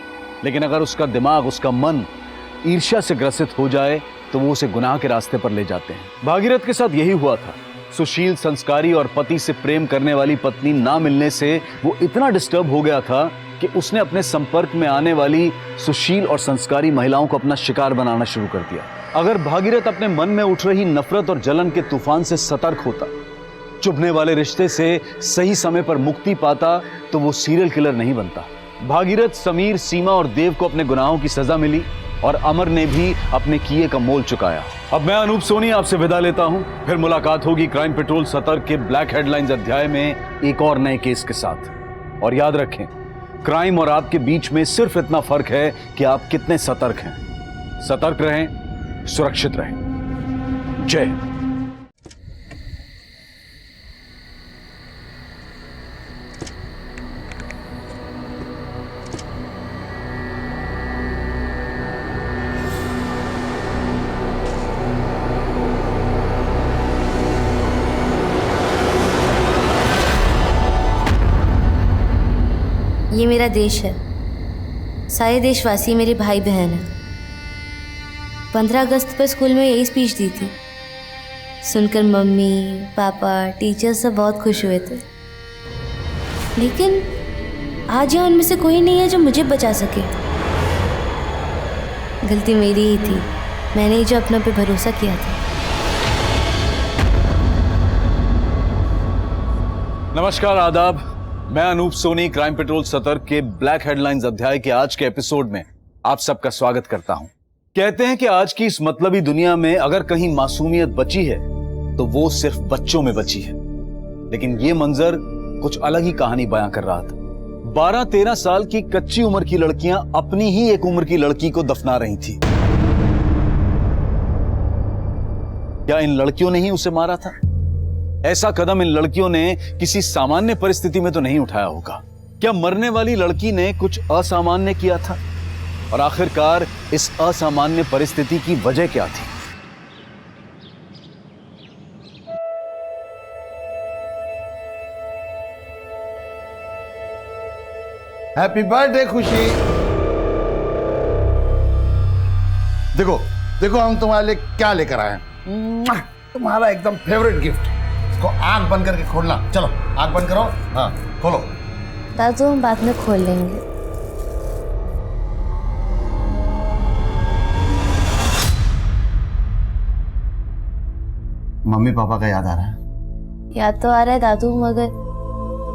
लेकिन अगर उसका दिमाग, उसका मन ईर्ष्या से ग्रसित हो जाए तो वो उसे गुनाह के रास्ते पर ले जाते हैं। भागीरथ के साथ यही हुआ था। सुशील, संस्कारी और पति से प्रेम करने वाली पत्नी ना मिलने से वो इतना डिस्टर्ब हो गया था कि उसने अपने संपर्क में आने वाली सुशील और संस्कारी महिलाओं को अपना शिकार बनाना शुरू कर दिया। अगर भागीरथ अपने मन में उठ रही नफरत और जलन के तूफान से सतर्क होता, चुभने वाले रिश्ते से सही समय पर मुक्ति पाता, तो वो सीरियल किलर नहीं बनता। भागीरथ, समीर, सीमा और देव को अपने गुनाहों की सजा मिली और अमर ने भी अपने किए का मोल चुकाया। अब मैं अनूप सोनी आपसे विदा लेता हूं। फिर मुलाकात होगी क्राइम पेट्रोल सतर्क के ब्लैक हेडलाइंस अध्याय में एक और नए केस के साथ। और याद रखें, क्राइम और आपके बीच में सिर्फ इतना फर्क है कि आप कितने सतर्क हैं। सतर्क रहें, सुरक्षित रहें। जय। ये मेरा देश है, सारे देशवासी मेरे भाई बहन हैं। 15 अगस्त पर स्कूल में यही स्पीच दी थी, सुनकर मम्मी पापा टीचर सब बहुत खुश हुए थे। लेकिन आज यहाँ उनमें से कोई नहीं है जो मुझे बचा सके। गलती मेरी ही थी, मैंने ही जो अपनों पे भरोसा किया था। नमस्कार, आदाब। मैं अनूप सोनी क्राइम पेट्रोल सतर्क के ब्लैक हेडलाइंस अध्याय के आज के एपिसोड में आप सबका स्वागत करता हूं। कहते हैं कि आज की इस मतलबी दुनिया में अगर कहीं मासूमियत बची है तो वो सिर्फ बच्चों में बची है। लेकिन ये मंजर कुछ अलग ही कहानी बयां कर रहा था। 12-13 साल की कच्ची उम्र की लड़कियां अपनी ही एक उम्र की लड़की को दफना रही थी। क्या इन लड़कियों ने ही उसे मारा था? ऐसा कदम इन लड़कियों ने किसी सामान्य परिस्थिति में तो नहीं उठाया होगा। क्या मरने वाली लड़की ने कुछ असामान्य किया था? और आखिरकार इस असामान्य परिस्थिति की वजह क्या थी? हैप्पी बर्थडे खुशी। देखो देखो हम तुम्हारे लिए क्या लेकर आए हैं। तुम्हारा एकदम फेवरेट गिफ्ट। इसको आंख बंद करके खोलना। चलो आंख बंद करो। हाँ खोलो। दादू हम बाद में खोल लेंगे। मम्मी पापा का याद आ रहा है? याद तो आ रहा है दादू, मगर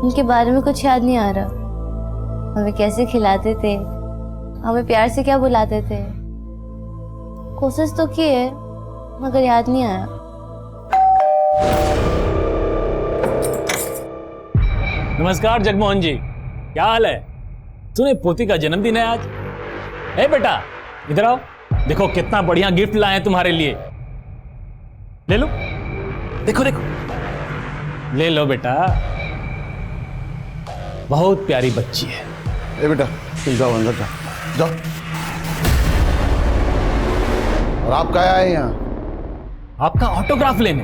उनके बारे में कुछ याद नहीं आ रहा। हमें कैसे खिलाते थे, हमें प्यार से क्या बुलाते थे। कोशिश तो की है मगर याद नहीं आया। नमस्कार जगमोहन जी, क्या हाल है? सुने पोती का जन्मदिन है आज। ए बेटा इधर आओ, देखो कितना बढ़िया गिफ्ट लाए हैं तुम्हारे लिए। ले लो, देखो देखो, ले लो बेटा। बहुत प्यारी बच्ची है। ए बेटा तुम जाओ अंदर जाओ। और आप क्या आए यहाँ? आपका ऑटोग्राफ लेने।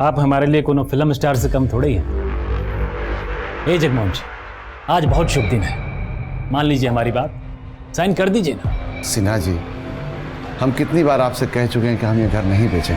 आप हमारे लिए कोनो फिल्म स्टार से कम थोड़े ही हैं। ए जगमोहन जी, आज बहुत शुभ दिन है, मान लीजिए हमारी बात, साइन कर दीजिए ना। सिन्हा जी, हम कितनी बार आपसे कह चुके हैं कि हम ये घर नहीं बेचें।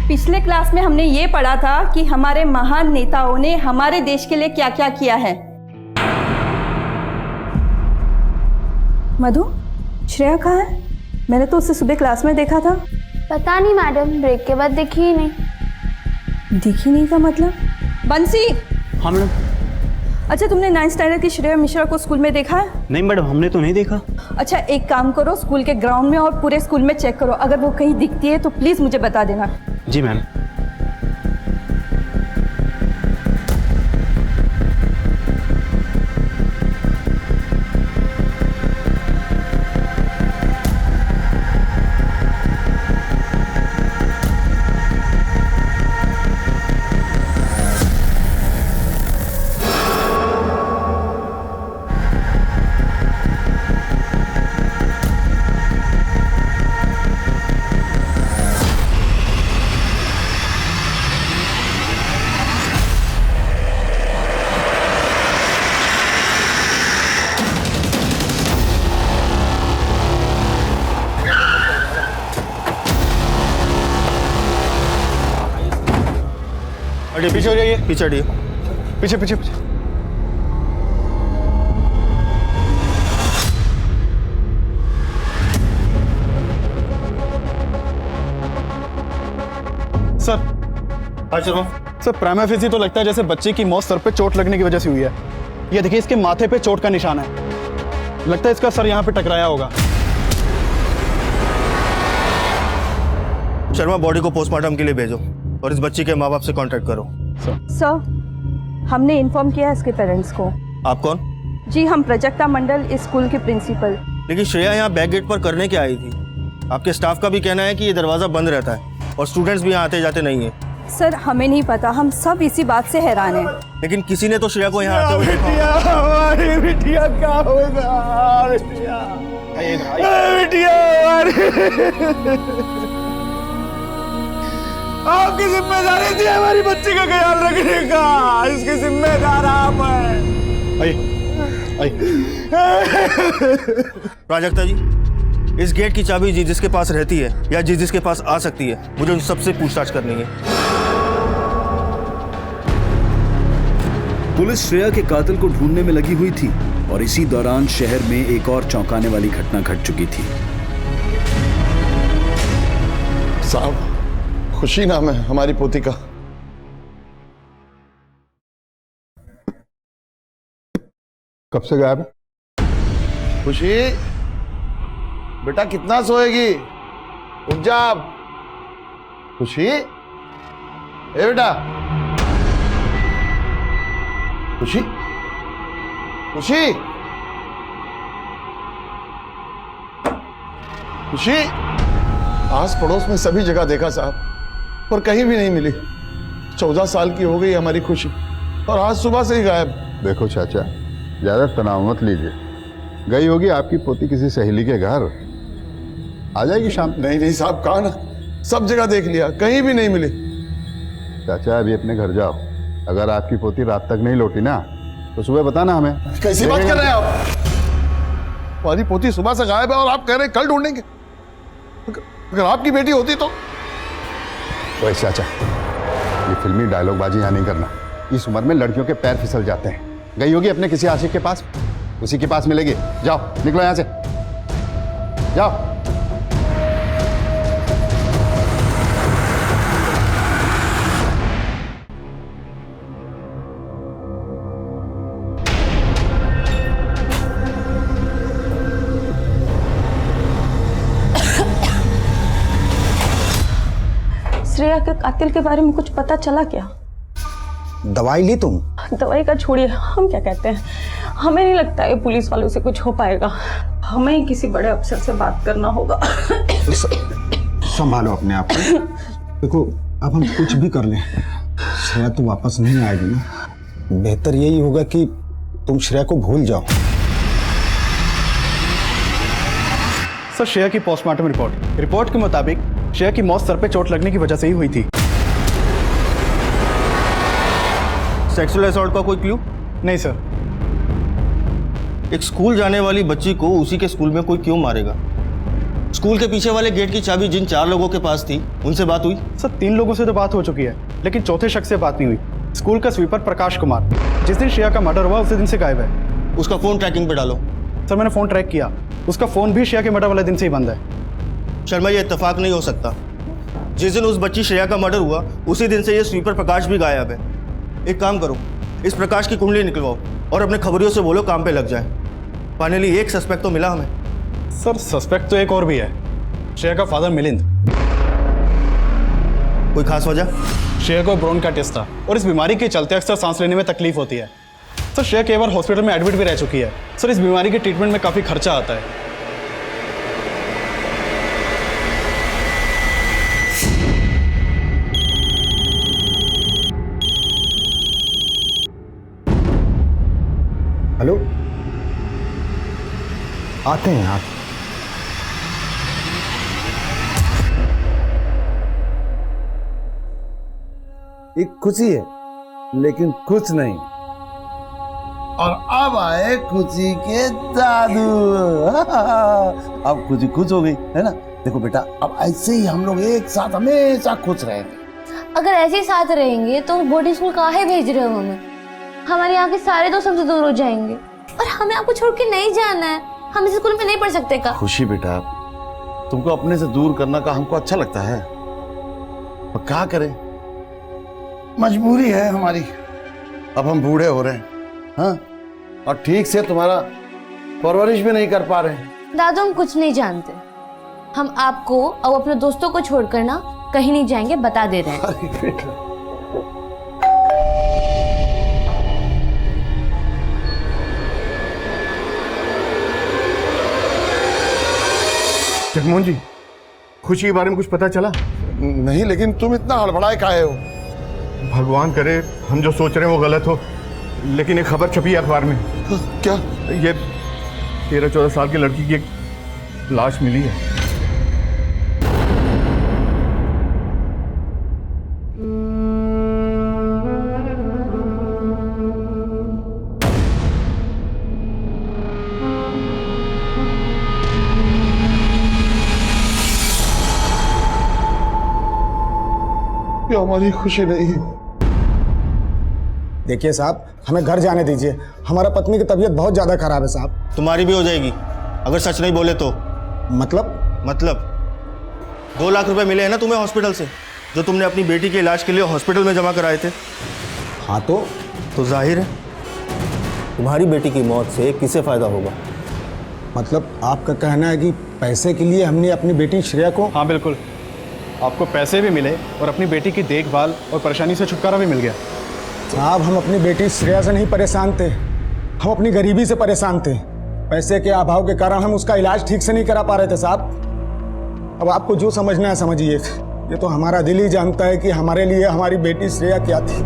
पिछले क्लास में हमने ये पढ़ा था कि हमारे महान नेताओं ने हमारे देश के लिए क्या क्या किया है। मधु, श्रेया कहाँ है? मैंने तो उससे सुबह क्लास में देखा था। पता नहीं मैडम, ब्रेक के बाद दिखी ही नहीं। दिखी नहीं का मतलब? बंसी। हाँ मैडम। अच्छा, तुमने 9th स्टैंडर्ड की श्रेया मिश्रा को स्कूल में देखा है? नहीं मैडम, हमने तो नहीं देखा। अच्छा एक काम करो, स्कूल के ग्राउंड में और पूरे स्कूल में चेक करो, अगर वो कहीं दिखती है तो प्लीज मुझे बता देना। जी मैम। पीछे हो जाइए, पीछे हटिए, पीछे पीछे पीछे। सर सर, प्राइमा फेसी तो लगता है जैसे बच्चे की मौत सर पे चोट लगने की वजह से हुई है। ये देखिए, इसके माथे पे चोट का निशान है। लगता है इसका सर यहाँ पे टकराया होगा। शर्मा, बॉडी को पोस्टमार्टम के लिए भेजो और इस बच्ची के माँ बाप से कांटेक्ट करो। सर, हमने इन्फॉर्म किया इसके पेरेंट्स को। आप कौन? जी, हम प्रजक्ता मंडल, इस स्कूल की प्रिंसिपल। लेकिन श्रेया यहाँ बैक गेट पर करने क्या आई थी? आपके स्टाफ का भी कहना है कि ये दरवाज़ा बंद रहता है और स्टूडेंट्स भी यहाँ आते जाते नहीं है। सर, हमें नहीं पता, हम सब इसी बात से हैरान हैं। लेकिन किसी ने तो श्रेया को यहाँ आते हुए देखा। हमारी बिटिया क्या होगा? बिटिया हमारी आपकी जिम्मेदारी थी हमारी बच्ची का ख्याल रखने का, इसकी जिम्मेदार आप हैं। प्राजक्ता जी, इस गेट की चाबी जिसके पास रहती है या जिसके पास आ सकती है, मुझे उन सबसे पूछताछ करनी है। पुलिस श्रेया के कातिल को ढूंढने में लगी हुई थी और इसी दौरान शहर में एक और चौंकाने वाली घटना घट चुकी थी। साहब, खुशी नाम है हमारी पोती का। कब से गायब है? खुशी बेटा, कितना सोएगी? उठ जा। खुशी, ए बेटा, खुशी, खुशी, खुशी। आस पड़ोस में सभी जगह देखा साहब, पर कहीं भी नहीं मिली। 14 साल की हो गई हमारी खुशी और आज सुबह से ही गायब। देखो चाचा, ज्यादा तनाव मत लीजिए, गई होगी आपकी पोती किसी सहेली के घर, आ जाएगी शाम। नहीं नहीं साहब, कहा ना, सब जगह देख लिया, कहीं भी नहीं मिली। चाचा अभी अपने घर जाओ, अगर आपकी पोती रात तक नहीं लौटी ना तो सुबह बताना हमें। कैसी बात कर रहे हैं आप? हमारी पोती सुबह से गायब है और आप कह रहे हैं कल ढूंढेंगे। अगर आपकी बेटी होती तो। वही चाचा, ये फिल्मी डायलॉग बाजी यहाँ नहीं करना। इस उम्र में लड़कियों के पैर फिसल जाते हैं। गई होगी अपने किसी आशिक के पास, उसी के पास मिलेगी। जाओ, निकलो यहाँ से, जाओ। श्रेया के कातिल के बारे में कुछ पता चला क्या? दवाई ली तुम? दवाई का छोड़िए, हम क्या कहते हैं, हमें नहीं लगता है पुलिस वालों से कुछ हो पाएगा। हमें ही किसी बड़े अफसर से बात करना होगा। संभालो अपने आप को। देखो, अब हम कुछ भी कर लें, श्रेया तो वापस नहीं आएगी ना। बेहतर यही होगा कि तुम श्रेया को भूल जाओ। सर, श्रेया की पोस्टमार्टम रिपोर्ट के मुताबिक श्रेया की मौत सर पे चोट लगने की वजह से ही हुई थी। सेक्सुअल असॉल्ट का कोई क्लू? नहीं सर। एक स्कूल जाने वाली बच्ची को उसी के स्कूल में कोई क्यों मारेगा? स्कूल के पीछे वाले गेट की चाबी जिन 4 लोगों के पास थी, उनसे बात हुई? सर, 3 लोगों से तो बात हो चुकी है, लेकिन चौथे शख्स से बात नहीं हुई। स्कूल का स्वीपर प्रकाश कुमार, जिस दिन श्रेया का मर्डर हुआ उसी दिन से गायब है। उसका फोन ट्रैकिंग पे डालो। सर, मैंने फोन ट्रैक किया, उसका फोन भी श्रेया के मर्डर वाले दिन से ही बंद है। शर्मा, ये इत्तेफाक नहीं हो सकता। जिस दिन उस बच्ची श्रेया का मर्डर हुआ उसी दिन से ये स्वीपर प्रकाश भी गायब है। एक काम करो, इस प्रकाश की कुंडली निकलवाओ और अपने खबरियों से बोलो काम पे लग जाए। फाइनली एक सस्पेक्ट तो मिला हमें। सर, सस्पेक्ट तो एक और भी है, श्रेया का फादर मिलिंद। कोई खास वजह? श्रेया को ब्रोन का टेस्ट था और इस बीमारी के चलते अक्सर सांस लेने में तकलीफ होती है। सर, श्रेया कई बार हॉस्पिटल में एडमिट भी रह चुकी है। सर, इस बीमारी के ट्रीटमेंट में काफ़ी खर्चा आता है। हेलो, आते हैं आप। एक खुशी है लेकिन कुछ नहीं। और अब आए खुशी के जादू। अब खुशी खुश हो गई है ना। देखो बेटा, अब ऐसे ही हम लोग एक साथ हमेशा खुश रहेंगे। अगर ऐसे ही साथ रहेंगे तो बोर्डिंग स्कूल काहे भेज रहे हो हमें? हमारे यहाँ के सारे दोस्त हमसे दूर हो जाएंगे और हमें आपको छोड़ के नहीं जाना है। हम इस स्कूल में नहीं पढ़ सकते का? खुशी बेटा, तुमको अपने से दूर करना का हमको अच्छा लगता है, पर क्या करें, मजबूरी है हमारी। अब हम बूढ़े हो रहे हैं, हाँ, और ठीक से तुम्हारा परवरिश भी नहीं कर पा रहे हैं। दादू, हम कुछ नहीं जानते। हम आपको और अपने दोस्तों को छोड़कर ना कहीं नहीं जाएंगे, बता दे रहे हैं। जगमोहन जी, खुशी के बारे में कुछ पता चला? नहीं, लेकिन तुम इतना हड़बड़ाए काहे हो? भगवान करे हम जो सोच रहे हैं वो गलत हो, लेकिन एक खबर छपी है अखबार में। क्या? ये 13-14 साल की लड़की की एक लाश मिली है। ये हमारी खुशी नहीं है। देखिए साहब, हमें घर जाने दीजिए। हमारा पत्नी की तबीयत बहुत ज्यादा खराब है साहब। तुम्हारी भी हो जाएगी अगर सच नहीं बोले तो। मतलब 2 लाख रुपए मिले हैं ना तुम्हें हॉस्पिटल से, जो तुमने अपनी बेटी के इलाज के लिए हॉस्पिटल में जमा कराए थे। हाँ तो जाहिर है तुम्हारी बेटी की मौत से किसे फायदा होगा। मतलब आपका कहना है कि पैसे के लिए हमने अपनी बेटी श्रेया को। हाँ बिल्कुल, आपको पैसे भी मिले और अपनी बेटी की देखभाल और परेशानी से छुटकारा भी मिल गया। साहब, हम अपनी बेटी श्रेया से नहीं परेशान थे, हम अपनी गरीबी से परेशान थे। पैसे के अभाव के कारण हम उसका इलाज ठीक से नहीं करा पा रहे थे साहब। अब आपको जो समझना है समझिए। ये तो हमारा दिल ही जानता है कि हमारे लिए हमारी बेटी श्रेया क्या थी।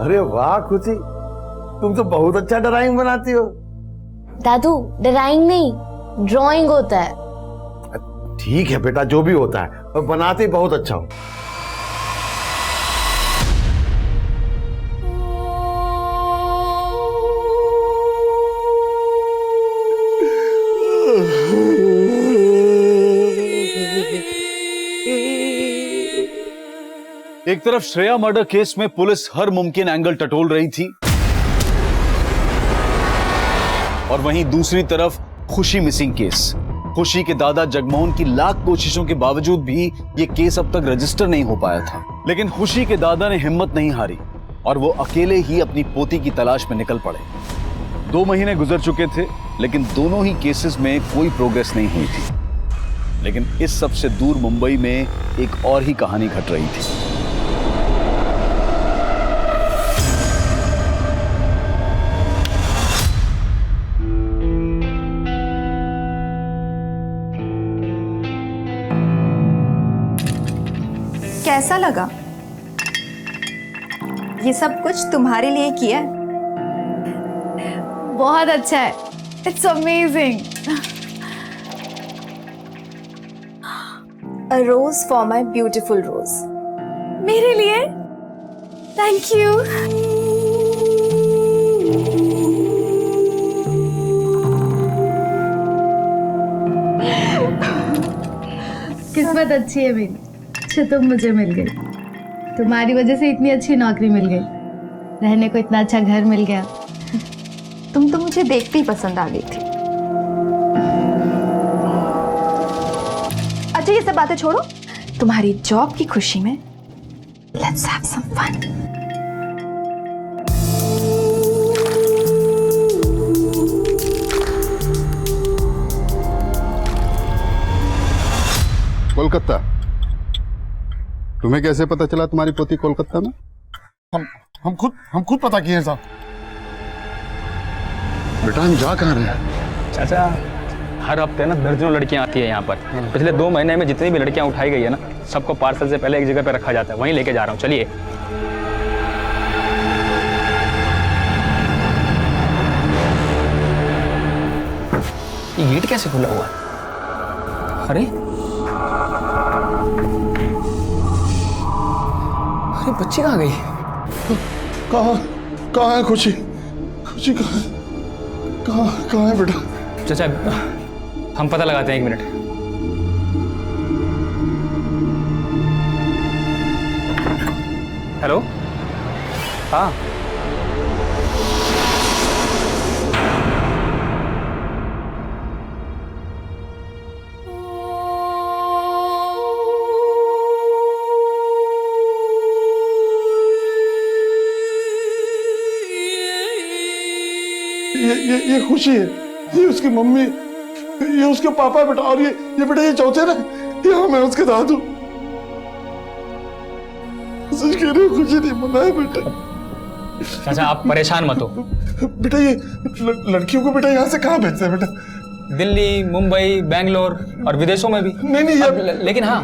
अरे वाह खुशी, तुम तो बहुत अच्छा ड्राइंग बनाती हो। दादू, ड्राइंग नहीं, ड्राइंग होता है। ठीक है बेटा, जो भी होता है, और बनाते बहुत अच्छा हो। एक तरफ श्रेया मर्डर केस में पुलिस हर मुमकिन एंगल टटोल रही थी और वहीं दूसरी तरफ खुशी मिसिंग केस। खुशी के दादा जगमोहन की लाख कोशिशों के बावजूद भी यह केस अब तक रजिस्टर नहीं हो पाया था। लेकिन खुशी के दादा ने हिम्मत नहीं हारी और वो अकेले ही अपनी पोती की तलाश में निकल पड़े। 2 महीने गुजर चुके थे, लेकिन दोनों ही केसेस में कोई प्रोग्रेस नहीं हुई थी। लेकिन इस सबसे दूर मुंबई में एक और ही कहानी घट रही थी। कैसा लगा? ये सब कुछ तुम्हारे लिए किया है। बहुत अच्छा है, it's amazing. A rose for my beautiful rose. मेरे लिए? Thank you. किस्मत अच्छी है मेरी, अच्छा तुम मुझे मिल गई। तुम्हारी वजह से इतनी अच्छी नौकरी मिल गई, रहने को इतना अच्छा घर मिल गया। तुम तो मुझे देखते ही पसंद आ गई थी। अच्छा ये सब बातें छोड़ो, तुम्हारी जॉब की खुशी में let's have some fun. Kolkata? तुम्हें कैसे पता चला तुम्हारी पोती कोलकाता में? हम खुद पता किए हैं साहब। बेटा हम जा कहाँ रहे हैं? चाचा, हर हफ्ते ना दर्जनों लड़कियां आती है यहाँ पर। पिछले 2 महीने में जितनी भी लड़कियां उठाई गई है ना, सबको पार्सल से पहले एक जगह पे रखा जाता है, वहीं लेके जा रहा हूँ। चलिए। ये गेट कैसे खुला हुआ है? अरे बच्ची कहाँ गई? कहाँ है खुशी? खुशी कहाँ है बेटा? चाचा हम पता लगाते हैं, 1 मिनट। हेलो, हाँ ये खुशी है, ये उसकी मम्मी, ये उसके पापा बेटा, और ये बेटा ये चौथे ना, ये मैं उसके दादू। सच कह रही हूँ, खुशी नहीं मना है बेटा। चाचा आप परेशान मत हो। बेटा ये लड़कियों को बेटा यहाँ से कहाँ भेजते हैं बेटा? दिल्ली, मुंबई, बैंगलोर और विदेशों में भी। नहीं लेकिन हाँ,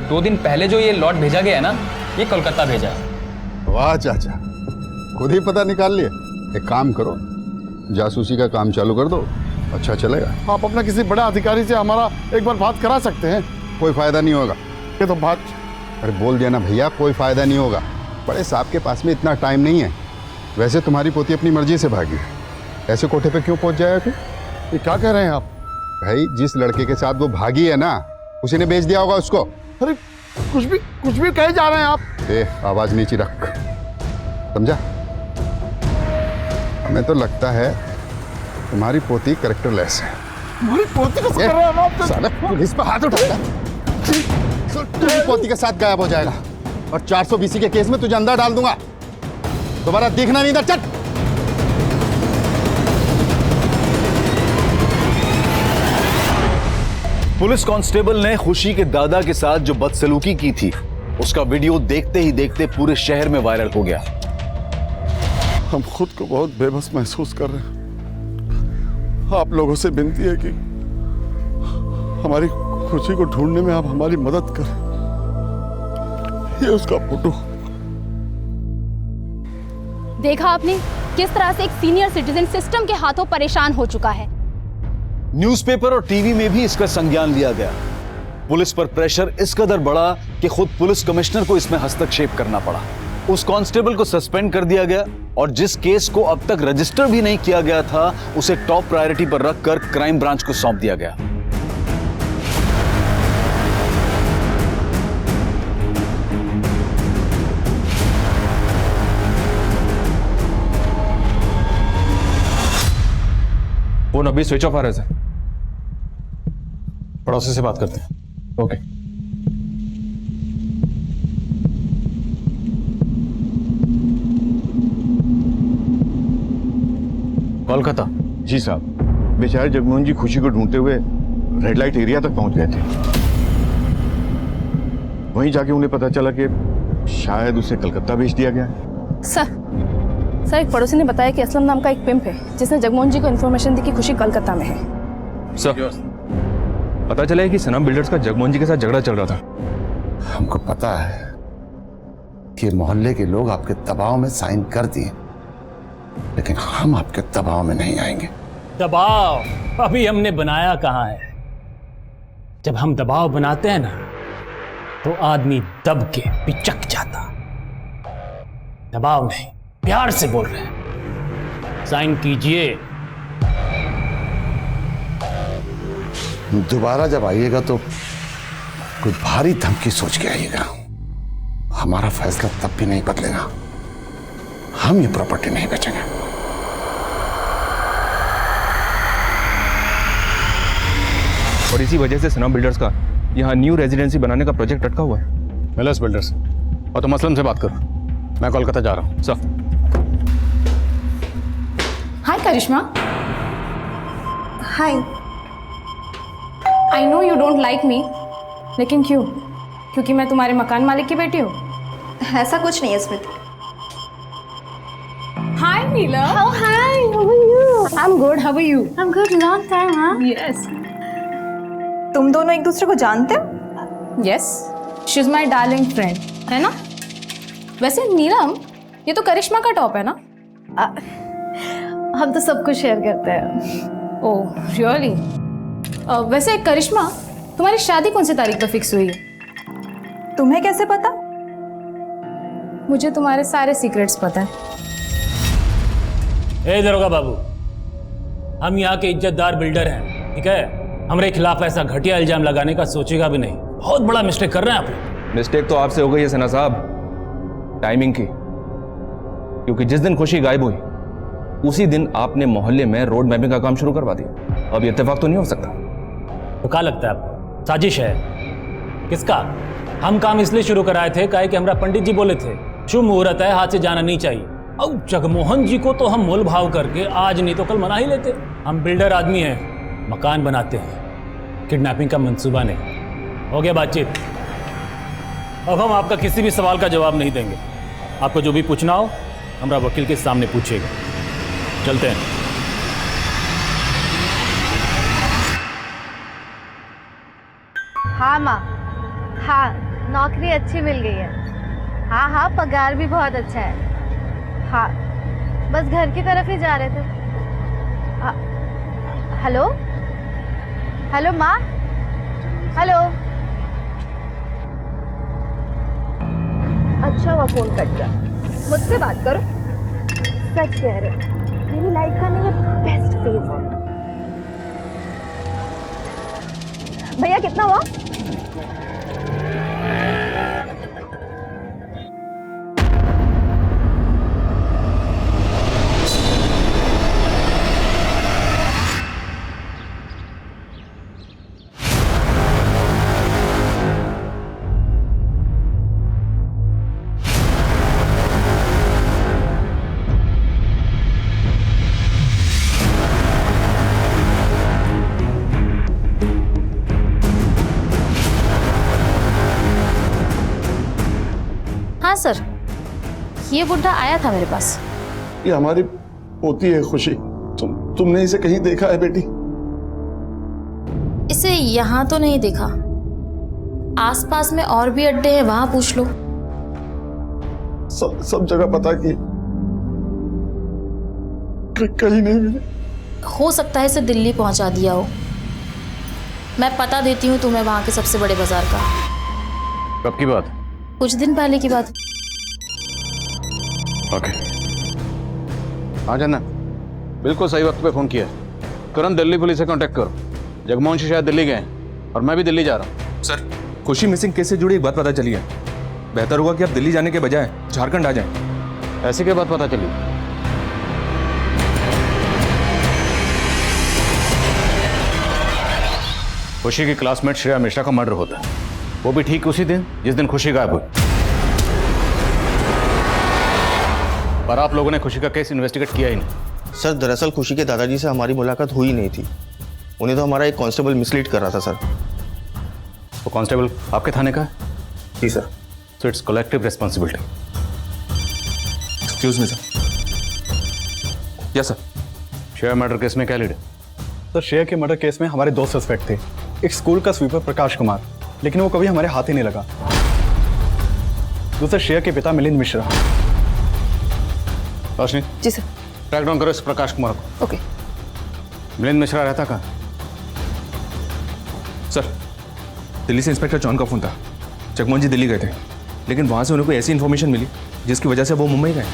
2 दिन पहले जो ये लॉट भेजा गया है ना, ये कोलकाता भेजा है। वाह चाचा, खुद ही पता निकाल लिया। एक काम करो, जासूसी का काम चालू कर दो अच्छा चलेगा? आप अपना किसी बड़े अधिकारी से हमारा एक बार बात करा सकते हैं। कोई फायदा नहीं होगा। ये तो बात, अरे बोल दिया ना भैया, कोई फायदा नहीं होगा। बड़े साहब के पास में इतना टाइम नहीं है। वैसे तुम्हारी पोती अपनी मर्जी से भागी, ऐसे कोठे पे क्यों पहुंच जाएगा? ये क्या कह रहे हैं आप? भाई जिस लड़के के साथ वो भागी है ना, उसी ने बेच दिया होगा उसको। अरे कुछ भी कहे जा रहे हैं आप। आवाज नीचे रख, समझा? हमें तो लगता है तुम्हारी पोती कैरेक्टरलेस है। हमारी पोती को कर रहे हैं आप? साला पुलिस पे हाथ उठाएगा, तुम्हारी पोती के साथ गायब हो जाएगा और 420 के केस में तुझे अंदर डाल दूंगा। दोबारा देखना नहीं इधर, चट। पुलिस कांस्टेबल ने खुशी के दादा के साथ जो बदसलूकी की थी, उसका वीडियो देखते ही देखते पूरे शहर में वायरल हो गया। हम खुद को बहुत बेबस महसूस कर रहे हैं। आप लोगों से विनती है कि हमारी खुशी को ढूंढने में आप हमारी मदद करें। ये उसका फोटो। देखा आपने किस तरह से एक सीनियर सिटीजन सिस्टम के हाथों परेशान हो चुका है। न्यूज़पेपर और टीवी में भी इसका संज्ञान लिया गया। पुलिस पर प्रेशर इस कदर बढ़ा कि खुद पुलिस कमिश्नर को इसमें हस्तक्षेप करना पड़ा। उस कांस्टेबल को सस्पेंड कर दिया गया और जिस केस को अब तक रजिस्टर भी नहीं किया गया था, उसे टॉप प्रायोरिटी पर रखकर क्राइम ब्रांच को सौंप दिया गया। फोन अभी स्विच ऑफ आ रहा है सर। पड़ोसी से बात करते हैं। ओके। कोलकाता। जी साहब, बेचारे जगमोहन जी खुशी को ढूंढते हुए रेड लाइट एरिया तक पहुंच गए थे। वहीं जाके उन्हें पता चला कि शायद उसे कलकत्ता भेज दिया गया है। सर एक पड़ोसी ने बताया कि असलम नाम का एक पिंप है जिसने जगमोहन जी को इन्फॉर्मेशन दी कि खुशी कलकत्ता में है। सर पता चला है कि सनम बिल्डर्स का जगमोहन जी के साथ झगड़ा चल रहा था। हमको पता है कि मोहल्ले के लोग आपके दबाव में साइन कर दिए, लेकिन हम आपके दबाव में नहीं आएंगे। दबाव अभी हमने बनाया कहाँ है। जब हम दबाव बनाते हैं ना, तो आदमी दब के पिचक जाता। दबाव नहीं, प्यार से बोल रहे हैं। साइन कीजिए। दोबारा जब आइएगा तो कोई भारी धमकी सोच के आइएगा। हमारा फैसला तब भी नहीं बदलेगा। हम ये प्रॉपर्टी नहीं बेचेंगे। और इसी वजह से सनम बिल्डर्स का यहाँ न्यू रेजिडेंसी बनाने का प्रोजेक्ट अटका हुआ है। मिलर्स बिल्डर्स, और तुम असलम से बात करो। मैं कोलकाता जा रहा हूँ। Sir. Hi Karishma. Hi. I know you don't like me, लेकिन क्यों? क्योंकि मैं तुम्हारे मकान मालिक की बेटी हूँ? ऐसा कुछ नहीं है स्मृति। हाय नीला। Oh hi, how are you? I'm good. How are you? I'm good. Long time, huh? Yes. तुम दोनों एक दूसरे को जानते हो? Yes. She's my darling friend. है ना? वैसे नीलम, ये तो करिश्मा का टॉप है ना? हम तो सब कुछ शेयर करते हैं। ओह, रियली? वैसे करिश्मा, तुम्हारी शादी कौन सी तारीख पर फिक्स हुई है? तुम्हें कैसे पता? मुझे तुम्हारे सारे सीक्रेट्स पता है। ए दरोगा बाबू, हम यहाँ के इज्जतदार बिल्डर हैं, ठीक है? हमारे खिलाफ ऐसा घटिया इल्जाम लगाने का सोचेगा भी नहीं। बहुत बड़ा मिस्टेक कर रहे हैं आप। मिस्टेक तो आपसे हो गई है सना साहब, टाइमिंग की। क्योंकि जिस दिन खुशी गायब हुई, उसी दिन आपने मोहल्ले में रोड मैपिंग का काम शुरू करवा दिया। अब ये इत्तेफाक तो नहीं हो सकता। तो क्या लगता है आपको, साजिश है? किसका? हम काम इसलिए शुरू कराए थे काहे कि हमारा पंडित जी बोले थे शुभ मुहूर्त है, हाथ से जाना नहीं चाहिए। अब जगमोहन जी को तो हम मोल भाव करके आज नहीं तो कल मना ही लेते। हम बिल्डर आदमी हैं, मकान बनाते हैं, किडनैपिंग का मंसूबा नहीं। हो गया बातचीत। अब हम आपका किसी भी सवाल का जवाब नहीं देंगे। आपको जो भी पूछना हो हमारा वकील के सामने पूछिएगा। चलते हैं। हाँ माँ, हाँ नौकरी अच्छी मिल गई है। हाँ हाँ पगार भी बहुत अच्छा है। हाँ बस घर की तरफ ही जा रहे थे। हेलो हेलो माँ, हेलो। अच्छा हुआ फोन कट गया, मुझसे बात करो। सच कह रहे हो, मेरी लाइफ का नहीं ये बेस्ट फेज है। भैया कितना हुआ? हाँ सर, ये बुढ़ा आया था मेरे पास। ये हमारी पोती है खुशी। तुमने इसे कहीं देखा है बेटी? इसे यहाँ तो नहीं देखा, आसपास में और भी अड्डे हैं, वहां पूछ लो। सब जगह पता की, कहीं नहीं मिली। हो सकता है इसे दिल्ली पहुंचा दिया हो। मैं पता देती हूँ तुम्हें वहां के सबसे बड़े बाजार का। कब की बात? कुछ दिन पहले की बात। ओके, हाँ जाना, बिल्कुल सही वक्त पे फोन किया। तुरंत दिल्ली पुलिस से कांटेक्ट करो। जगमोहन शायद दिल्ली गए और मैं भी दिल्ली जा रहा हूँ। सर, खुशी मिसिंग केस से जुड़ी एक बात पता चली है। बेहतर होगा कि आप दिल्ली जाने के बजाय झारखंड आ जाएं। ऐसी क्या बात पता चली? खुशी की क्लासमेट श्रेया मिश्रा का मर्डर होता है, वो भी ठीक उसी दिन जिस दिन खुशी गायब हुई। पर आप लोगों ने खुशी का केस इन्वेस्टिगेट किया ही नहीं। सर दरअसल खुशी के दादाजी से हमारी मुलाकात हुई नहीं थी, उन्हें तो हमारा एक कांस्टेबल मिसलीड कर रहा था सर। वो कांस्टेबल आपके थाने का है? जी sir. So it's collective responsibility. Excuse me sir. Yes sir. Shreya murder case में क्या लीड है? सर, श्रेया के मर्डर केस में हमारे दो सस्पेक्ट थे। एक स्कूल का स्वीपर प्रकाश कुमार, लेकिन वो कभी हमारे हाथ ही नहीं लगा। दूसरा श्रेया के पिता मिलिंद मिश्रा। रोशनी जी सर। ट्रैक डाउन करो इस प्रकाश कुमार को। ओके। मिलिंद मिश्रा रहता कहाँ? सर, दिल्ली से इंस्पेक्टर जॉन का फोन था। जगमोहन जी दिल्ली गए थे, लेकिन वहां से उन्हें कोई ऐसी इन्फॉर्मेशन मिली जिसकी वजह से वो मुंबई गए।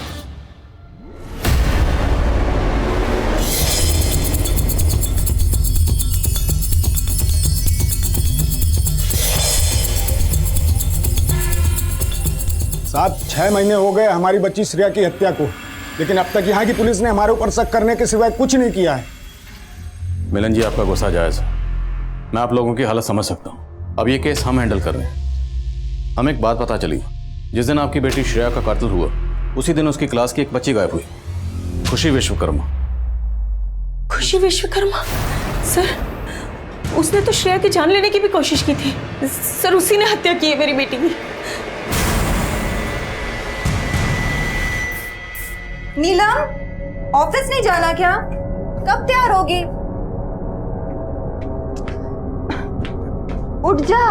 साहब, 6 महीने हो गए हमारी बच्ची श्रेया की हत्या को, लेकिन अब तक यहाँ की पुलिस ने हमारे ऊपर शक करने के सिवाय कुछ नहीं किया है। मिलन जी, आपका गुस्सा जायज है, मैं आप लोगों की हालत समझ सकता हूँ। अब ये केस हम हैंडल कर रहे हैं। हमें एक बात पता चली, जिस दिन आपकी बेटी श्रेया का कत्ल हुआ उसी दिन उसकी क्लास की एक बच्ची गायब हुई, खुशी विश्वकर्मा। खुशी विश्वकर्मा? सर, उसने तो श्रेया की जान लेने की भी कोशिश की थी। सर, उसी ने हत्या की है मेरी बेटी की। नीलम, ऑफिस नहीं जाना क्या? कब तैयार होगी? उठ जा।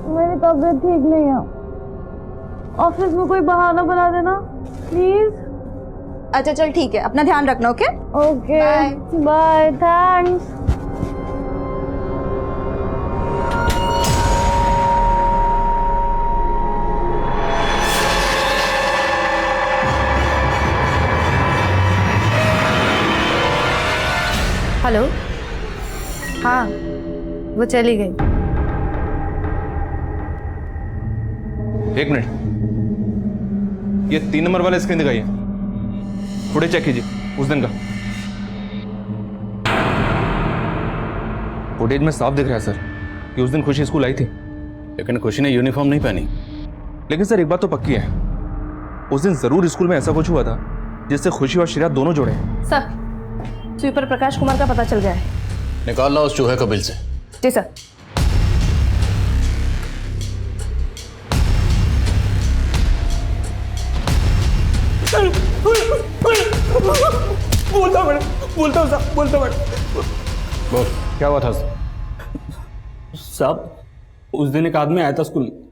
मेरी तबीयत ठीक नहीं है, ऑफिस में कोई बहाना बना देना प्लीज। अच्छा चल ठीक है, अपना ध्यान रखना। Okay okay, bye, thanks. Hello, हाँ वो चली गई। एक मिनट, ये 3 नंबर वाला स्क्रीन दिखाइए, फुटेज चेक कीजिए उस दिन का। फुटेज में साफ दिख रहा है सर कि उस दिन खुशी स्कूल आई थी, लेकिन खुशी ने यूनिफॉर्म नहीं पहनी। लेकिन सर एक बात तो पक्की है, उस दिन जरूर स्कूल में ऐसा कुछ हुआ था जिससे खुशी और श्रेया दोनों जुड़े। सर, स्वीपर प्रकाश कुमार का पता चल गया है। निकाल लो उस चूहे को बिल से। जी सर। बोलता मैडम। बोल, क्या हुआ था? साहब, उस दिन एक आदमी आया था स्कूल में।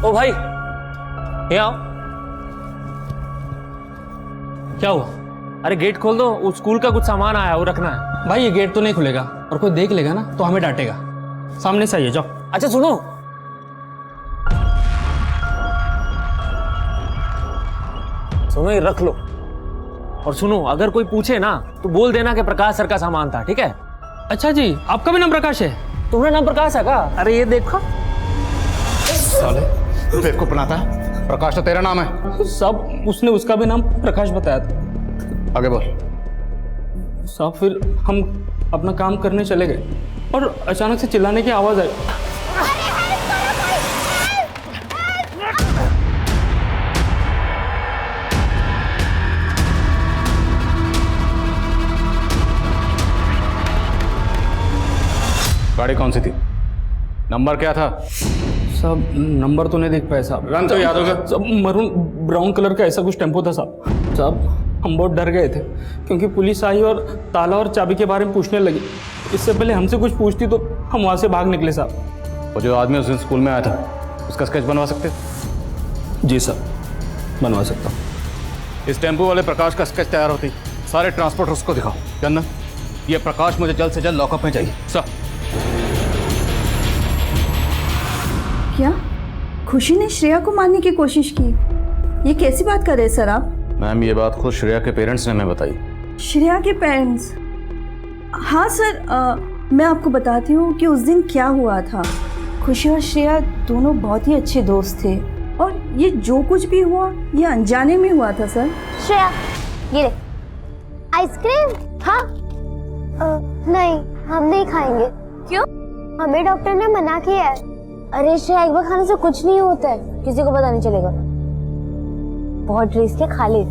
ओ भाई, ये आओ। क्या हुआ? अरे गेट खोल दो, उस स्कूल का कुछ सामान आया, वो रखना है। भाई ये गेट तो नहीं खुलेगा, और कोई देख लेगा ना तो हमें डांटेगा। सामने से आइए, जाओ। अच्छा सुनो, सुनो ये रख लो। और सुनो, अगर कोई पूछे ना तो बोल देना कि प्रकाश सर का सामान था, ठीक है? अच्छा जी, आपका भी नाम प्रकाश है? तुम्हारा नाम प्रकाश है क्या? अरे ये देखो। साले बेवकूफ बनाता है। प्रकाश तो तेरा नाम है। साहब उसने उसका भी नाम प्रकाश बताया था। आगे बोल। साहब फिर हम अपना काम करने चले गए और अचानक से चिल्लाने की आवाज आई। गाड़ी कौन सी थी? नंबर क्या था? साहब नंबर तो नहीं देख पाए साहब। रंग तो याद होगा? साहब मरून ब्राउन कलर का ऐसा कुछ टेम्पो था साहब। साहब हम बहुत डर गए थे क्योंकि पुलिस आई और ताला और चाबी के बारे में पूछने लगी। इससे पहले हमसे कुछ पूछती तो हम वहाँ से भाग निकले साहब। वो जो आदमी उस दिन स्कूल में आया था, उसका स्केच बनवा सकते हो? जी सर, बनवा सकता हूँ। इस टेम्पो वाले प्रकाश का स्केच तैयार होती सारे ट्रांसपोर्टर उसको दिखाओ। चंदन, ये प्रकाश मुझे जल्द से जल्द लॉकअप में चाहिए। सर। क्या खुशी ने श्रेया को मारने की कोशिश की? ये कैसी बात कर रहे हैं सर आप? मैम, ये बात खुद श्रेया के पेरेंट्स ने हमें बताई। श्रेया के पेरेंट्स? हाँ सर, मैं आपको बताती हूँ कि उस दिन क्या हुआ था। खुशी और श्रेया दोनों बहुत ही अच्छे दोस्त थे और ये जो कुछ भी हुआ ये अनजाने में हुआ था सर। श्रेया ये ले आइसक्रीम। हाँ नहीं, हम नहीं खाएंगे। क्यों? हमें डॉक्टर ने मना किया है। अरे श्रेया, एक बार खाने से कुछ नहीं होता है, किसी को पता नहीं चलेगा। बहुत ड्रेस के खा ले।